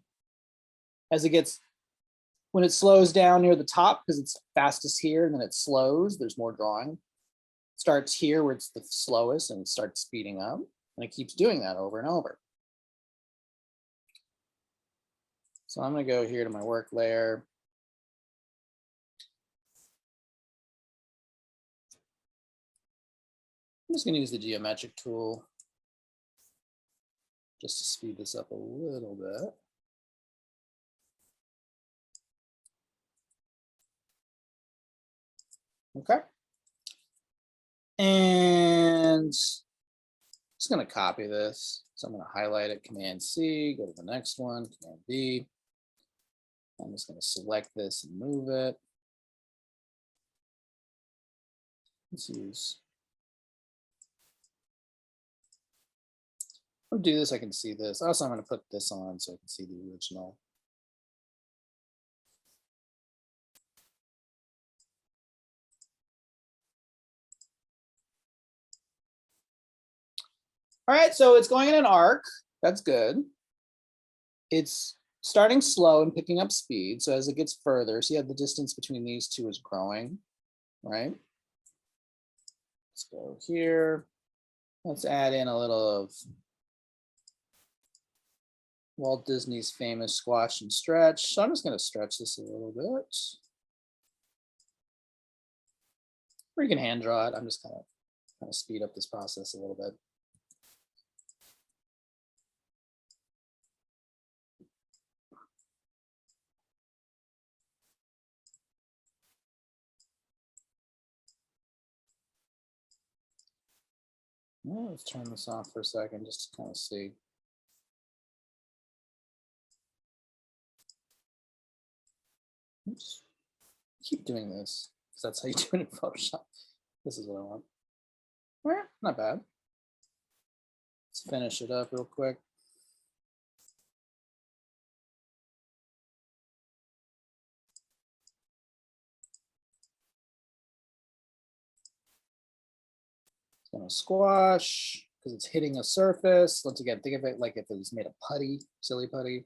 As it gets, when it slows down near the top, because it's fastest here and then it slows, there's more drawing. Starts here where it's the slowest and it starts speeding up, and it keeps doing that over and over. So I'm going to go here to my work layer. I'm just going to use the geometric tool just to speed this up a little bit. Okay. And just going to copy this. So I'm going to highlight it, Command C, go to the next one, Command V. I'm just going to select this and move it. Let's use. I'll do this, I can see this. Also, I'm going to put this on so I can see the original. All right, so it's going in an arc. That's good. It's starting slow and picking up speed. So as it gets further, see how the distance between these two is growing, right? Let's go here. Let's add in a little of Walt Disney's famous squash and stretch. So I'm just going to stretch this a little bit. Or you can hand draw it. I'm just kind of speed up this process a little bit. Well, let's turn this off for a second just to kind of see. Oops. Keep doing this because that's how you do it in Photoshop. This is what I want. All right, not bad. Let's finish it up real quick. It's gonna squash because it's hitting a surface. Once again, think of it like if it was made of putty, silly putty.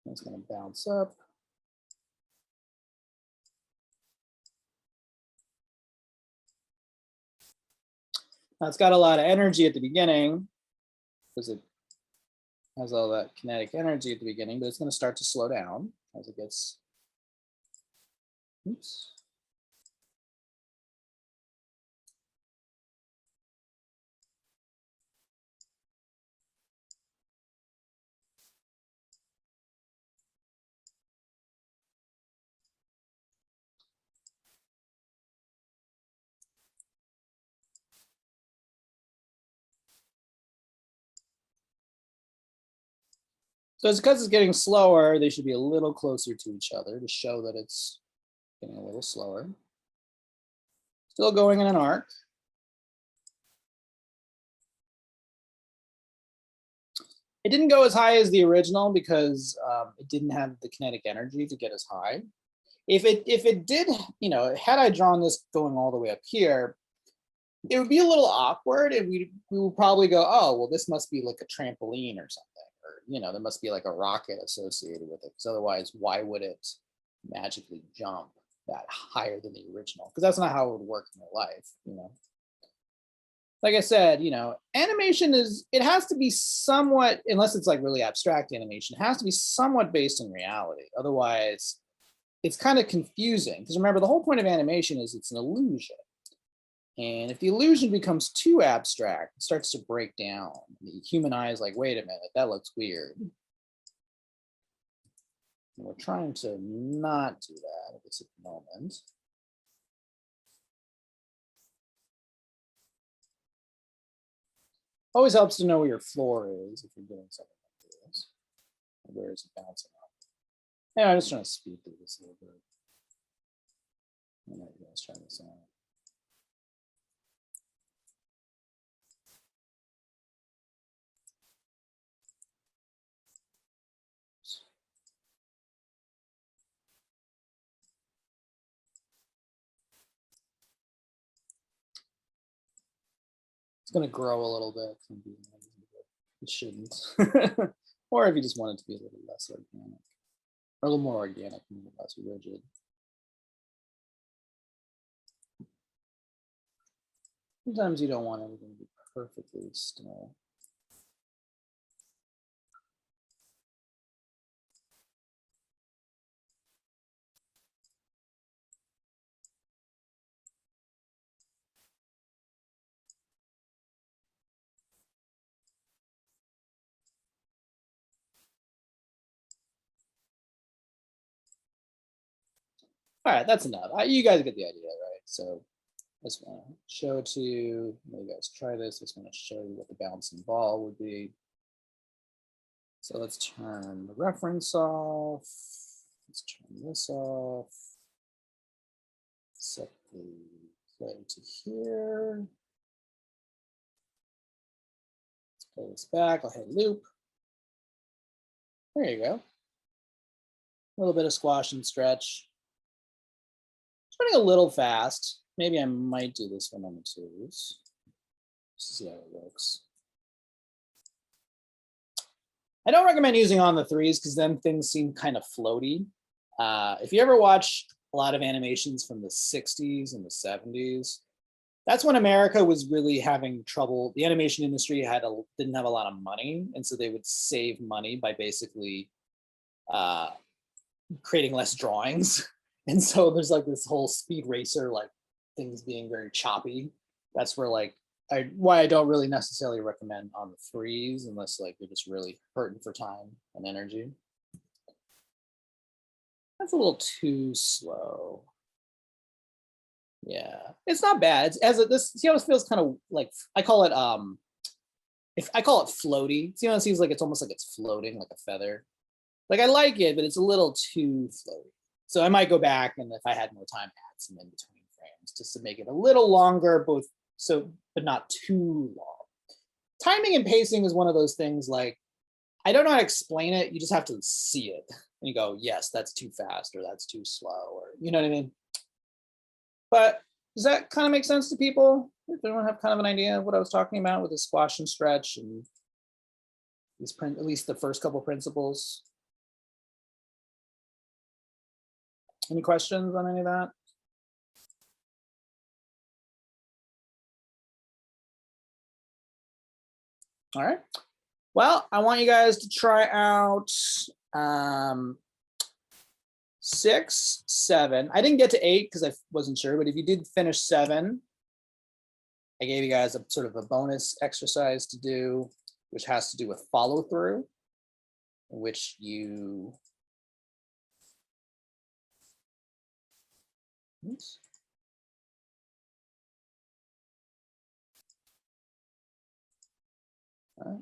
It's going to bounce up. Now it's got a lot of energy at the beginning because it has all that kinetic energy at the beginning, but it's going to start to slow down as it gets. Oops. So it's because it's getting slower, they should be a little closer to each other to show that it's getting a little slower. Still going in an arc. It didn't go as high as the original because it didn't have the kinetic energy to get as high. If it did, you know, had I drawn this going all the way up here, it would be a little awkward, and we would probably go, oh, well, this must be like a trampoline or something, or, you know, there must be like a rocket associated with it, because otherwise, why would it magically jump that higher than the original? Because that's not how it would work in real life, you know. Like I said, you know, animation it has to be somewhat, unless it's like really abstract animation, it has to be somewhat based in reality. Otherwise, it's kind of confusing, because remember, the whole point of animation is it's an illusion. And if the illusion becomes too abstract, it starts to break down. The human eye is like, wait a minute, that looks weird. And we're trying to not do that at this moment. Always helps to know where your floor is if you're doing something like this. Where is it bouncing off? Yeah, I'm just trying to speed through this a little bit. Let's try this out. It's going to grow a little bit. It shouldn't. Or if you just want it to be a little less organic, or a little more organic and a little less rigid. Sometimes you don't want everything to be perfectly still. All right, that's enough. You guys get the idea, right? So I just want to show it to you. You guys try this. I just want to show you what the bouncing ball would be. So let's turn the reference off. Let's turn this off. Set the play to here. Let's play this back. I'll hit loop. There you go. A little bit of squash and stretch. It's running a little fast. Maybe I might do this one on the twos. Just see how it works. I don't recommend using on the threes because then things seem kind of floaty. If you ever watch a lot of animations from the 60s and the 70s, that's when America was really having trouble. The animation industry didn't have a lot of money, and so they would save money by basically creating less drawings. And so there's like this whole Speed Racer, like things being very choppy. That's where like why I don't really necessarily recommend on the threes unless like you're just really hurting for time and energy. That's a little too slow. Yeah, it's not bad. See how it feels kind of like, I call it I call it floaty. See how it seems like it's almost like it's floating like a feather. Like I like it, but it's a little too floaty. So I might go back, and if I had more time, add some in between frames just to make it a little longer, but not too long. Timing and pacing is one of those things, like, I don't know how to explain it. You just have to see it. And you go, yes, that's too fast, or that's too slow, or you know what I mean? But does that kind of make sense to people? Does anyone have kind of an idea of what I was talking about with the squash and stretch and at least the first couple principles? Any questions on any of that? All right. Well, I want you guys to try out 6, 7. I didn't get to 8 because I wasn't sure, but if you did finish 7, I gave you guys a sort of a bonus exercise to do, which has to do with follow through, in which you oops. Right.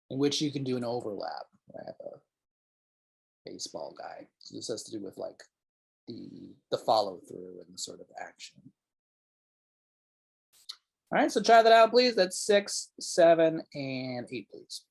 In which you can do an overlap, I have a baseball guy. So this has to do with like the follow through and the sort of action. All right, so try that out, please. That's 6, 7, and 8, please.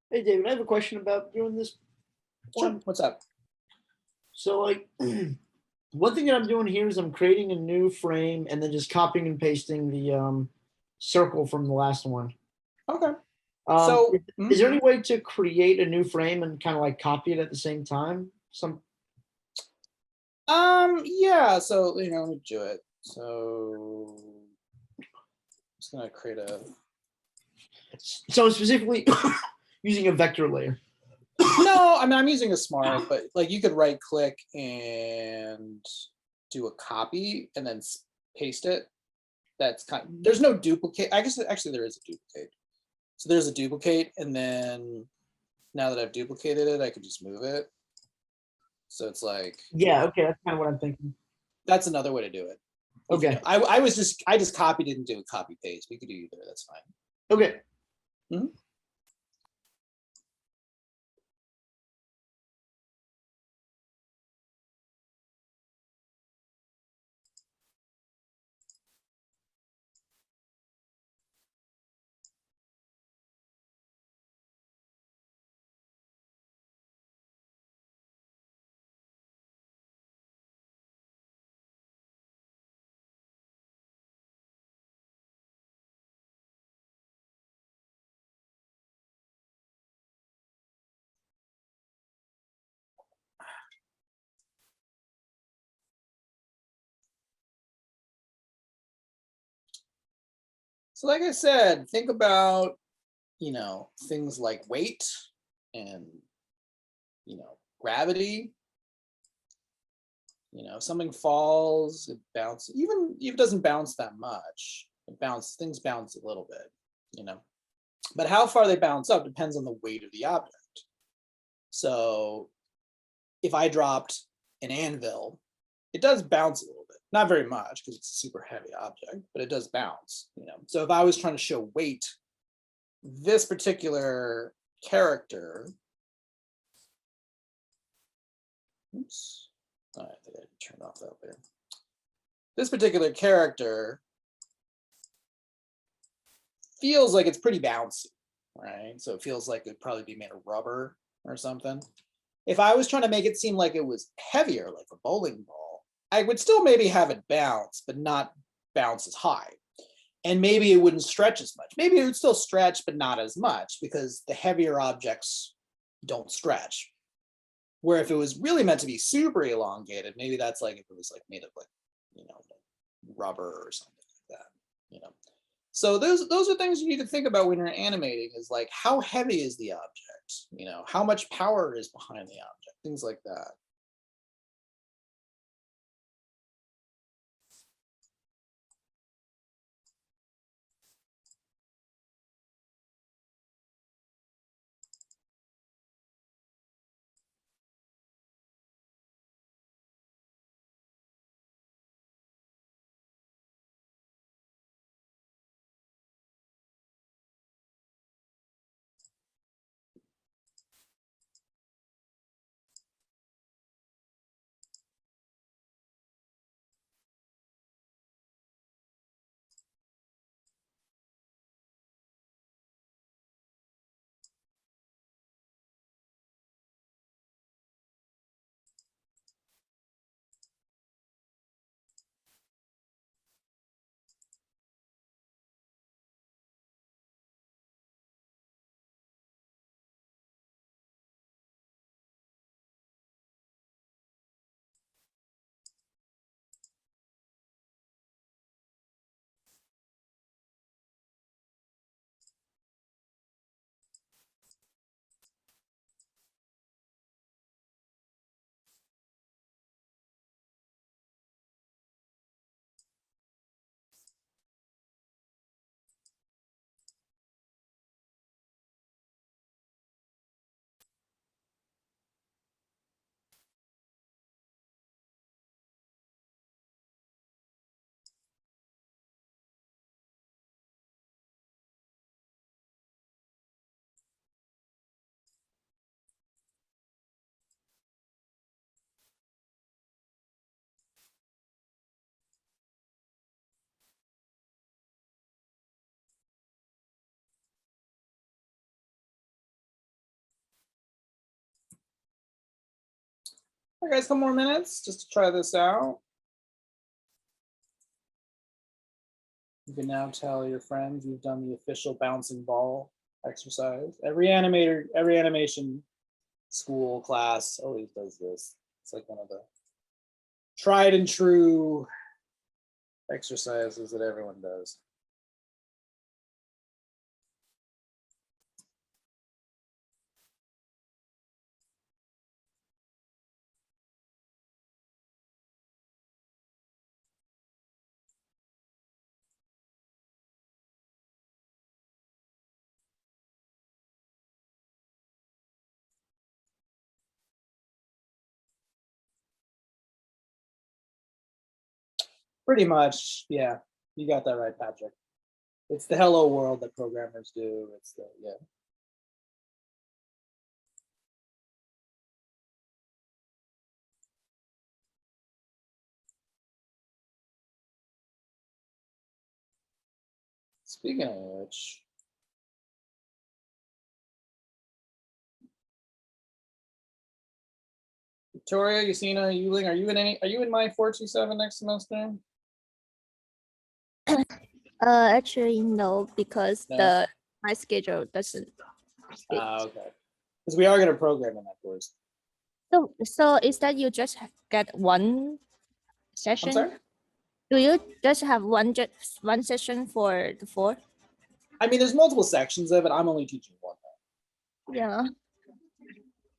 Hey, David, I have a question about doing this Sure. one. What's up? So, like, one thing that I'm doing here is I'm creating a new frame and then just copying and pasting the circle from the last one. Okay. Um, So, is there any way to create a new frame and kind of like copy it at the same time? yeah. So let me do it. So, I'm just gonna create a. So specifically using a vector layer. No, I mean I'm using a smart, but like you could right click and do a copy and then paste it. That's there's no duplicate. I guess actually there is a duplicate. So there's a duplicate, and then now that I've duplicated it, I could just move it. So it's like, Yeah, okay, that's kind of what I'm thinking. that's another way to do it. Okay. I just copied it and do a copy paste. We could do either. That's fine. Okay. Mhm. So like I said, think about, things like weight and, gravity. Something falls, it bounces, even if it doesn't bounce that much, things bounce a little bit. But how far they bounce up depends on the weight of the object. So if I dropped an anvil, it does bounce a little bit, not very much because it's a super heavy object, but it does bounce. So if I was trying to show weight, this particular character, oops, I think I turned off that there. This particular character feels like it's pretty bouncy, right? So it feels like it'd probably be made of rubber or something. If I was trying to make it seem like it was heavier, like a bowling ball, I would still maybe have it bounce, but not bounce as high. And maybe it wouldn't stretch as much. Maybe it would still stretch, but not as much because the heavier objects don't stretch. Where if it was really meant to be super elongated, maybe that's like if it was like made of like, rubber or something like that. So those are things you need to think about when you're animating is like how heavy is the object? How much power is behind the object? Things like that. All right, guys, couple more minutes just to try this out. You can now tell your friends you've done the official bouncing ball exercise. Every animation school class always does this. It's like one of the tried and true exercises that everyone does. Pretty much, yeah. You got that right, Patrick. It's the hello world that programmers do. It's the, yeah. Speaking of which, Victoria, Yusina, Yuling, are you in my 427 next semester? Actually, no, because No? my schedule doesn't fit. Okay. Because we are going to program in that course. So is that you just get one I'm session? sorry? Do you just have one session for the 4? I mean, there's multiple sections of it. I'm only teaching one. Yeah.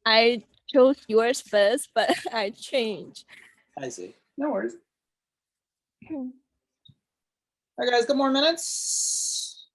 I chose yours first, but I changed. I see. No worries. All right, guys, couple more minutes.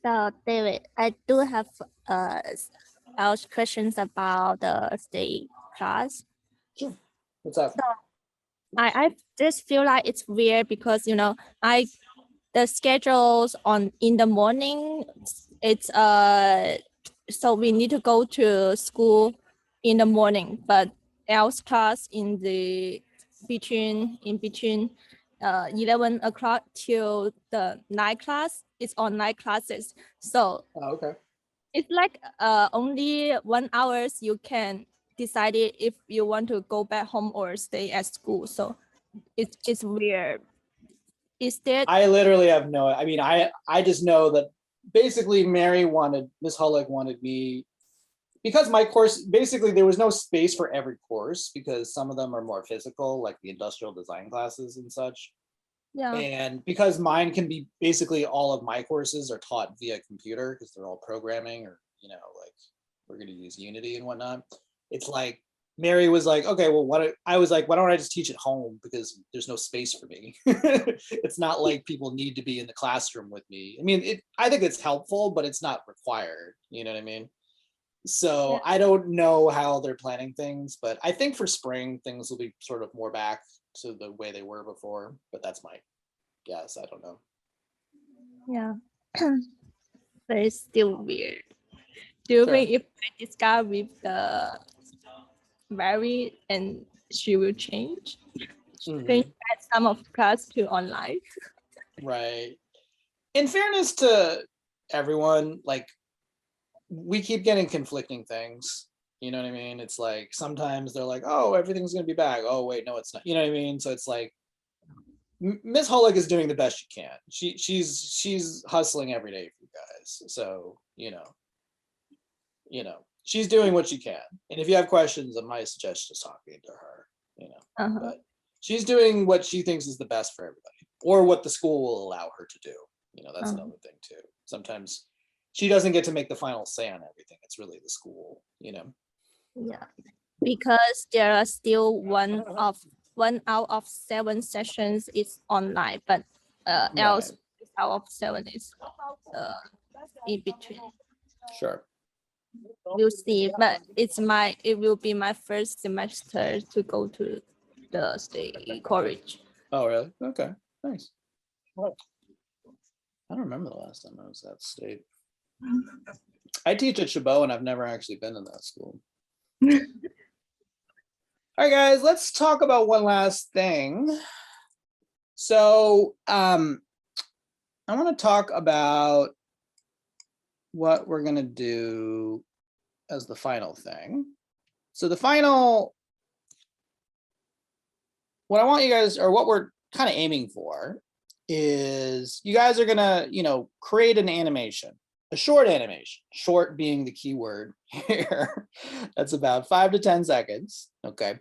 So David, I do have else questions about the state class. Sure. What's up? I just feel like it's weird because the schedules on in the morning, it's so we need to go to school in the morning, but else class in between 11 o'clock till the night class is online classes. So Oh, okay. it's like only 1 hours you can decide if you want to go back home or stay at school. So it's weird. Is that I literally have no, I mean, I just know that basically Miss Hullick wanted me, because my course, basically there was no space for every course because some of them are more physical, like the industrial design classes and such. yeah. And because mine can be, basically all of my courses are taught via computer because they're all programming, or, like we're going to use Unity and whatnot. It's like, Mary was like, okay, well, I was like, why don't I just teach at home, because there's no space for me. It's not like people need to be in the classroom with me. I mean, I think it's helpful, but it's not required. You know what I mean? So Yeah. I don't know how they're planning things, but I think for spring things will be sort of more back to the way they were before, but that's my guess. I don't know. Yeah. But it's still weird. Do you Sure. think if I discuss with the Mary and she will change? Mhm. Can you add some of class to online? Right. In fairness to everyone, like we keep getting conflicting things. You know what I mean? It's like sometimes they're like, "Oh, everything's gonna be back." Oh, wait, no, it's not. You know what I mean? So it's like Miss Holick is doing the best she can. She's hustling every day for you guys. So she's doing what she can. And if you have questions, I might suggest just talking to her. Uh-huh. But she's doing what she thinks is the best for everybody, or what the school will allow her to do. That's Uh-huh. another thing too. Sometimes she doesn't get to make the final say on everything. It's really the school. Yeah, because there are still one out of 7 sessions is online, but else out of 7 is in between. Sure. We'll see, but it will be my first semester to go to the state college. Oh, really? Okay. Nice. I don't remember the last time I was at state. I teach at Chabot and I've never actually been in that school. All right, guys, let's talk about one last thing. So I want to talk about what we're going to do as the final thing. So what I want you guys, or what we're kind of aiming for, is you guys are going to, create an animation, a short animation, short being the key word here. That's about 5 to 10 seconds. Okay.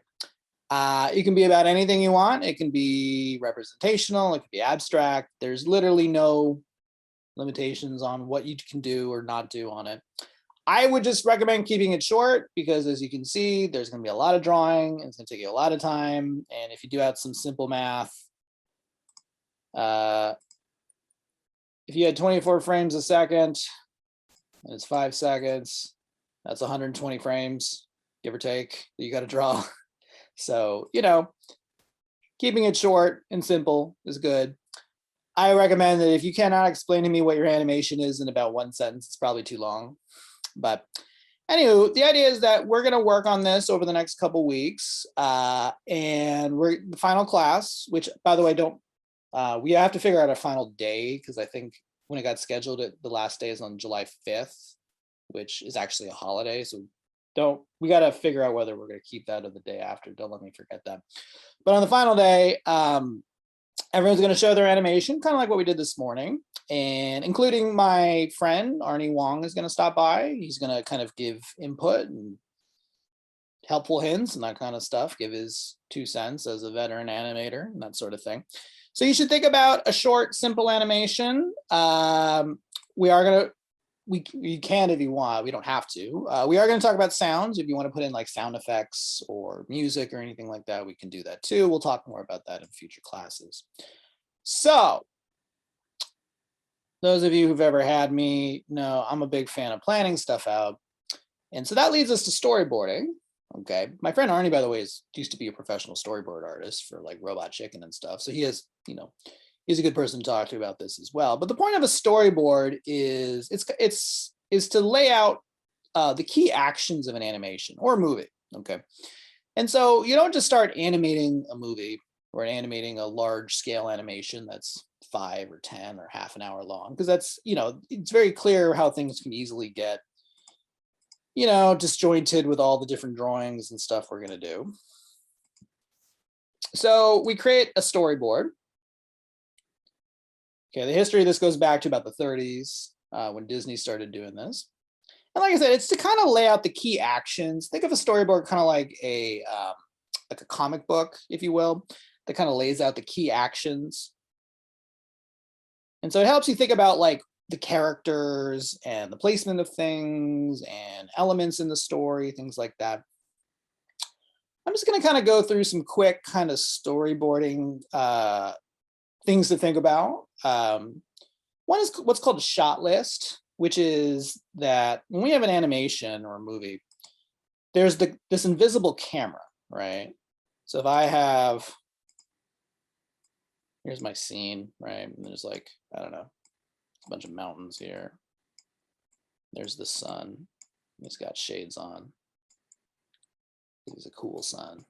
It can be about anything you want. It can be representational. It can be abstract. There's literally no limitations on what you can do or not do on it. I would just recommend keeping it short because, as you can see, there's going to be a lot of drawing and it's going to take you a lot of time. And if you do have some simple math, if you had 24 frames a second and it's 5 seconds, that's 120 frames, give or take, that you got to draw. So, keeping it short and simple is good. I recommend that if you cannot explain to me what your animation is in about 1 sentence, it's probably too long. But anywho, the idea is that we're going to work on this over the next couple weeks. And we're the final class, which, by the way, we have to figure out a final day because I think when it got scheduled, the last day is on July 5th, which is actually a holiday. So we got to figure out whether we're going to keep that or the day after. Don't let me forget that. But on the final day, everyone's going to show their animation, kind of like what we did this morning, and including my friend Arnie Wong is going to stop by. He's going to kind of give input and helpful hints and that kind of stuff, give his 2 cents as a veteran animator and that sort of thing. So you should think about a short, simple animation. We can if you want, we don't have to. We are going to talk about sounds. If you want to put in like sound effects or music or anything like that, we can do that too. We'll talk more about that in future classes. So those of you who've ever had me know I'm a big fan of planning stuff out. And so that leads us to storyboarding. Okay. My friend Arnie, by the way, used to be a professional storyboard artist for like Robot Chicken and stuff. So he has, he's a good person to talk to about this as well. But the point of a storyboard is to lay out the key actions of an animation or a movie. Okay. And so you don't just start animating a movie or animating a large scale animation that's 5 or 10 or half an hour long, because that's, it's very clear how things can easily get, disjointed with all the different drawings and stuff we're going to do. So we create a storyboard. Okay, the history of this goes back to about the 30s when Disney started doing this. And like I said, it's to kind of lay out the key actions. Think of a storyboard kind of like a comic book, if you will, that kind of lays out the key actions. And so it helps you think about like the characters and the placement of things and elements in the story, things like that. I'm just going to kind of go through some quick kind of storyboarding things to think about. One is what's called a shot list, which is that when we have an animation or a movie, there's this invisible camera, right? So if I have, here's my scene, right? And there's like, I don't know, a bunch of mountains here. There's the sun. He's got shades on. He's a cool son.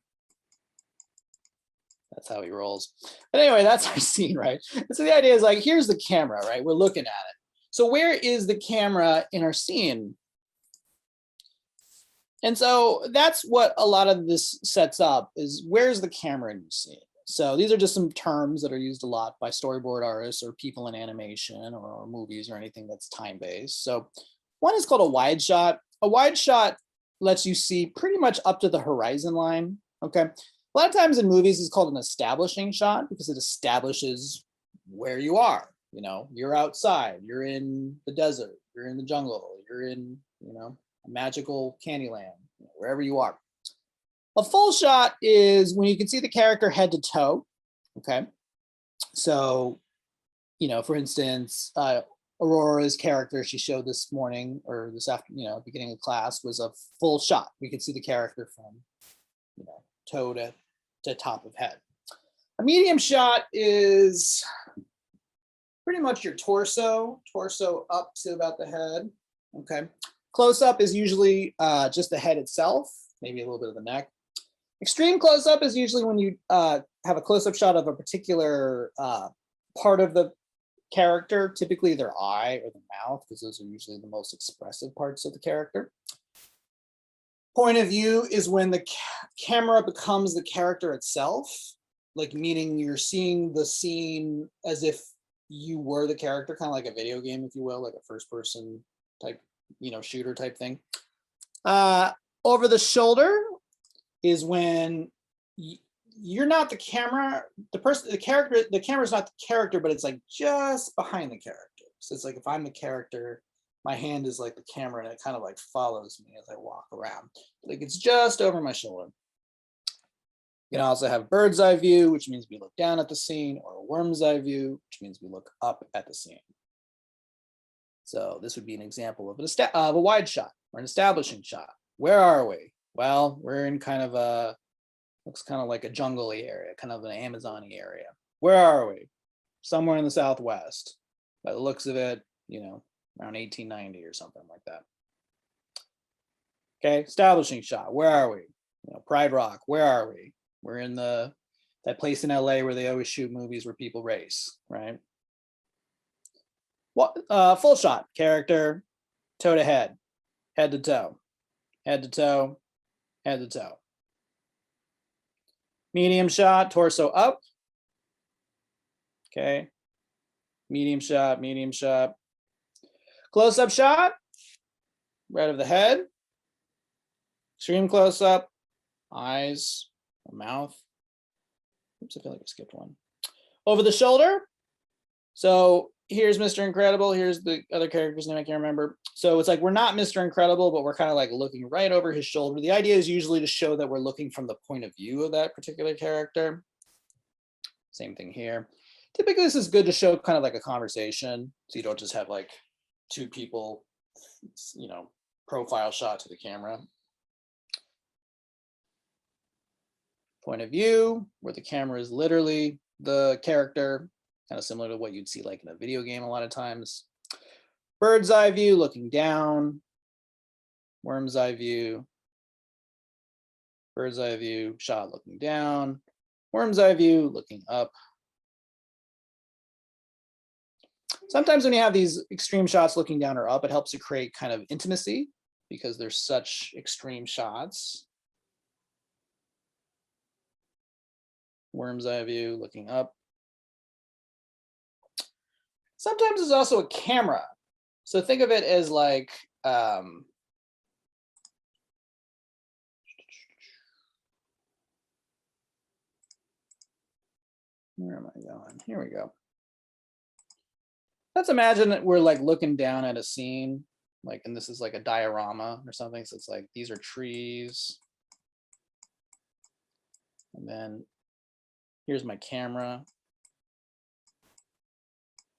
That's how he rolls. But anyway, that's our scene, right? And so the idea is like, here's the camera, right? We're looking at it. So where is the camera in our scene? And so that's what a lot of this sets up is where's the camera in your scene? So these are just some terms that are used a lot by storyboard artists or people in animation or movies or anything that's time-based. So one is called a wide shot. A wide shot lets you see pretty much up to the horizon line, okay? A lot of times in movies, it's called an establishing shot because it establishes where you are. You know, you're outside, you're in the desert, you're in the jungle, you're in, you know, a magical Candyland, wherever you are. A full shot is when you can see the character head to toe, okay? So, you know, for instance, Aurora's character she showed this morning or this afternoon, you know, beginning of class was a full shot. We could see the character from, you know, toe to top of head. A medium shot is pretty much your torso up to about the head, okay? Close up is usually just the head itself, maybe a little bit of the neck. Extreme close up is usually when you have a close up shot of a particular part of the character, typically their eye or the mouth, because those are usually the most expressive parts of the character. Point of view is when the camera becomes the character itself, like meaning you're seeing the scene as if you were the character, kind of like a video game, if you will, like a first person type, you know, shooter type thing. Over the shoulder is when you're not the camera, the camera's not the character, but it's like just behind the character. So it's like if I'm the character, my hand is like the camera and it kind of like follows me as I walk around. Like it's just over my shoulder. You can also have bird's eye view, which means we look down at the scene, or a worm's eye view, which means we look up at the scene. So this would be an example of a wide shot or an establishing shot. Where are we? Well, we're in kind of a, looks kind of like a jungle-y area, kind of an Amazon-y area. Where are we? Somewhere in the Southwest. By the looks of it, you know, around 1890 or something like that. Okay, establishing shot. Where are we? You know, Pride Rock. Where are we? We're in that place in LA where they always shoot movies where people race, right? What? Full shot. Character, toe to head, head to toe, head to toe, head to toe. Medium shot, torso up. Okay. Medium shot, medium shot. Close-up shot, right of the head. Extreme close-up, eyes, mouth. Oops, I feel like I skipped one. Over the shoulder. So here's Mr. Incredible. Here's the other character's name I can't remember. So it's like we're not Mr. Incredible, but we're kind of like looking right over his shoulder. The idea is usually to show that we're looking from the point of view of that particular character. Same thing here. Typically, this is good to show kind of like a conversation. So you don't just have like two people, you know, profile shot to the camera. Point of view, where the camera is literally the character, kind of similar to what you'd see like in a video game a lot of times. Bird's eye view, looking down. Worm's eye view. Bird's eye view, shot looking down. Worm's eye view, looking up. Sometimes when you have these extreme shots looking down or up, it helps to create kind of intimacy because there's such extreme shots. Worm's eye view, looking up. Sometimes there's also a camera. So think of it as like, where am I going? Here we go. Let's imagine that we're like looking down at a scene, like, and this is like a diorama or something. So it's like, these are trees. And then here's my camera.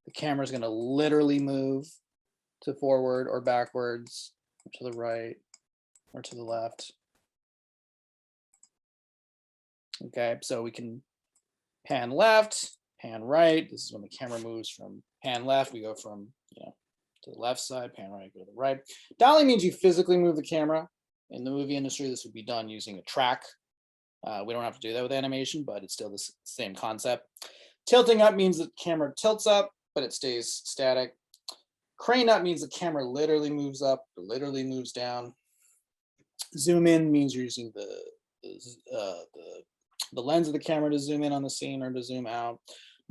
The camera is going to literally move to forward or backwards, or to the right or to the left. Okay, so we can pan left, pan right. This is when the camera moves from pan left. We go from, you know, to the left side, pan right, go to the right. Dolly means you physically move the camera. In the movie industry, this would be done using a track. We don't have to do that with animation, but it's still the same concept. Tilting up means the camera tilts up, but it stays static. Crane up means the camera literally moves up or literally moves down. Zoom in means you're using the lens of the camera to zoom in on the scene or to zoom out.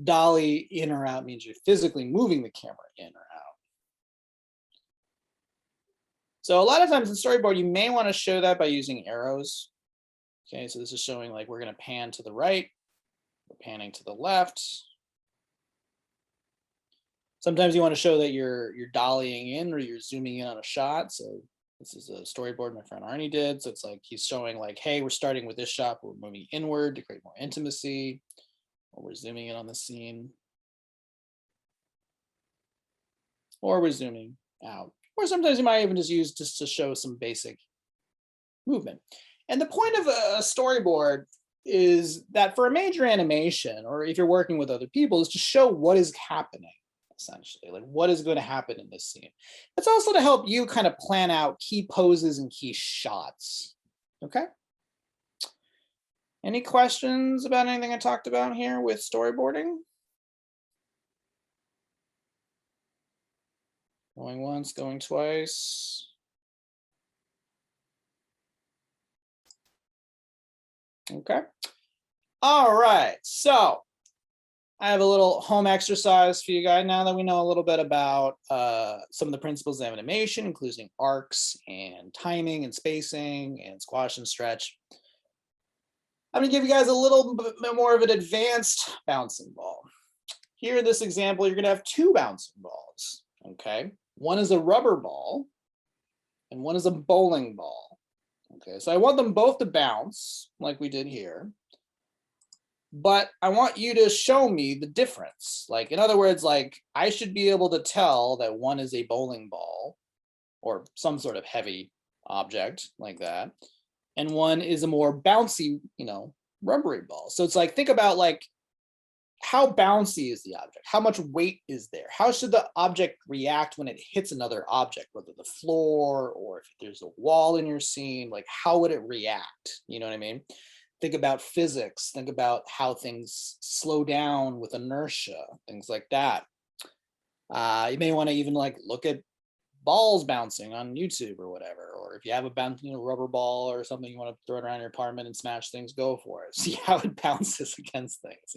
Dolly in or out means you're physically moving the camera in or out. So a lot of times in storyboard, you may want to show that by using arrows. Okay, so this is showing like we're going to pan to the right, we're panning to the left. Sometimes you want to show that you're dollying in or you're zooming in on a shot. So this is a storyboard my friend Arnie did. So it's like he's showing like, hey, we're starting with this shot, but we're moving inward to create more intimacy, or we're zooming in on the scene, or we're zooming out. Or sometimes you might even just use just to show some basic movement. And the point of a storyboard is that for a major animation, or if you're working with other people, is to show what is happening, essentially, like what is going to happen in this scene. It's also to help you kind of plan out key poses and key shots. Okay. Any questions about anything I talked about here with storyboarding? Going once, going twice. Okay. All right. So I have a little home exercise for you guys now that we know a little bit about some of the principles of animation, including arcs and timing and spacing and squash and stretch. I'm going to give you guys a little bit more of an advanced bouncing ball. Here in this example, you're going to have two bouncing balls. Okay. One is a rubber ball and one is a bowling ball. Okay, so I want them both to bounce like we did here, but I want you to show me the difference. Like, in other words, like I should be able to tell that one is a bowling ball or some sort of heavy object like that, and one is a more bouncy, rubbery ball. So it's like, think about like, how bouncy is the object? How much weight is there? How should the object react when it hits another object, whether the floor or if there's a wall in your scene, like how would it react? You know what I mean? Think about physics, think about how things slow down with inertia, things like that. You may want to even like look at balls bouncing on YouTube or whatever, or if you have a bouncing rubber ball or something you want to throw it around your apartment and smash things, go for it. See how it bounces against things,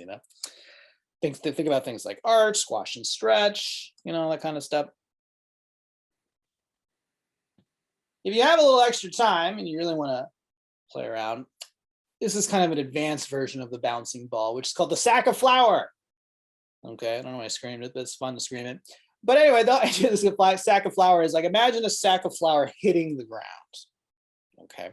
Think about things like arch, squash and stretch, that kind of stuff. If you have a little extra time and you really want to play around, this is kind of an advanced version of the bouncing ball, which is called the sack of flour. Okay, I don't know why I screamed it, but it's fun to scream it. But anyway, the idea of this sack of flour is like, imagine a sack of flour hitting the ground. Okay,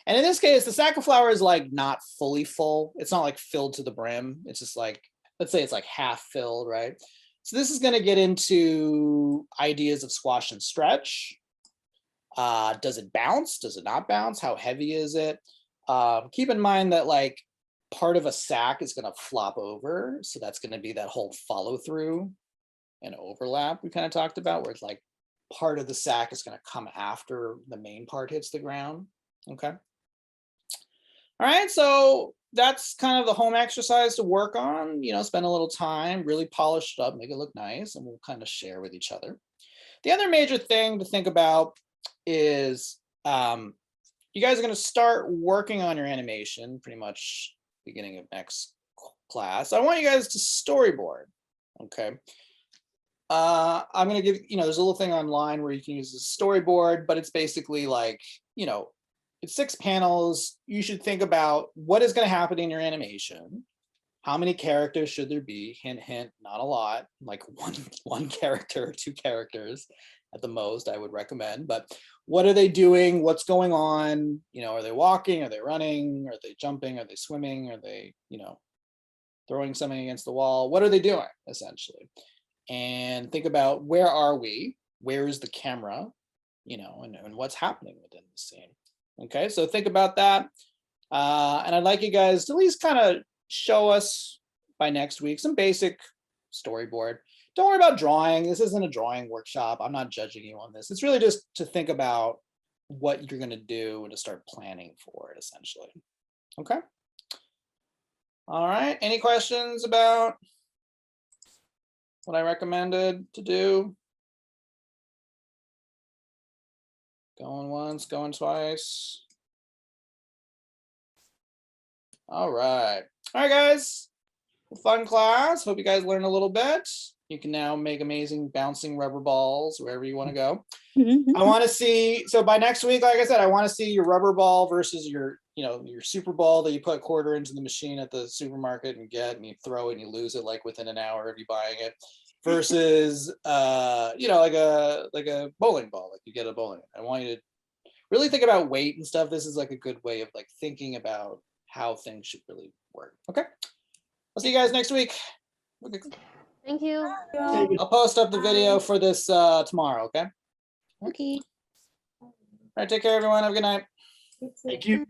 and in this case, the sack of flour is like not fully full. It's not like filled to the brim. It's just like, let's say it's like half filled, right? So this is going to get into ideas of squash and stretch. Does it bounce? Does it not bounce? How heavy is it? Keep in mind that like part of a sack is going to flop over. So that's going to be that whole follow through and overlap we kind of talked about, where it's like part of the sack is going to come after the main part hits the ground. Okay. All right. So that's kind of the home exercise to work on, spend a little time, really polish it up, make it look nice, and we'll kind of share with each other. The other major thing to think about is you guys are going to start working on your animation pretty much beginning of next class. I want you guys to storyboard. Okay. I'm going to give, there's a little thing online where you can use a storyboard, but it's basically like, it's 6 panels. You should think about what is going to happen in your animation. How many characters should there be? Hint, hint, not a lot, like one character or 2 characters at the most, I would recommend. But what are they doing? What's going on? Are they walking? Are they running? Are they jumping? Are they swimming? Are they, throwing something against the wall? What are they doing, essentially? And think about, where are we? Where is the camera? And what's happening within the scene. Okay, so think about that. And I'd like you guys to at least kind of show us by next week some basic storyboard. Don't worry about drawing. This isn't a drawing workshop. I'm not judging you on this. It's really just to think about what you're going to do and to start planning for it, essentially. Okay. All right. Any questions about what I recommended to do? Going once, going twice. All right. All right, guys. Fun class. Hope you guys learned a little bit. You can now make amazing bouncing rubber balls wherever you want to go. I want to see, so by next week, like I said, I want to see your rubber ball versus your, your super ball that you put a quarter into the machine at the supermarket and you throw it and you lose it like within an hour of you buying it versus, like a bowling ball, like you get a bowling. I want you to really think about weight and stuff. This is like a good way of like thinking about how things should really work. Okay. I'll see you guys next week. Okay. Thank you. I'll post up the video for this tomorrow, okay? Okay. All right, take care, everyone. Have a good night. Thank you.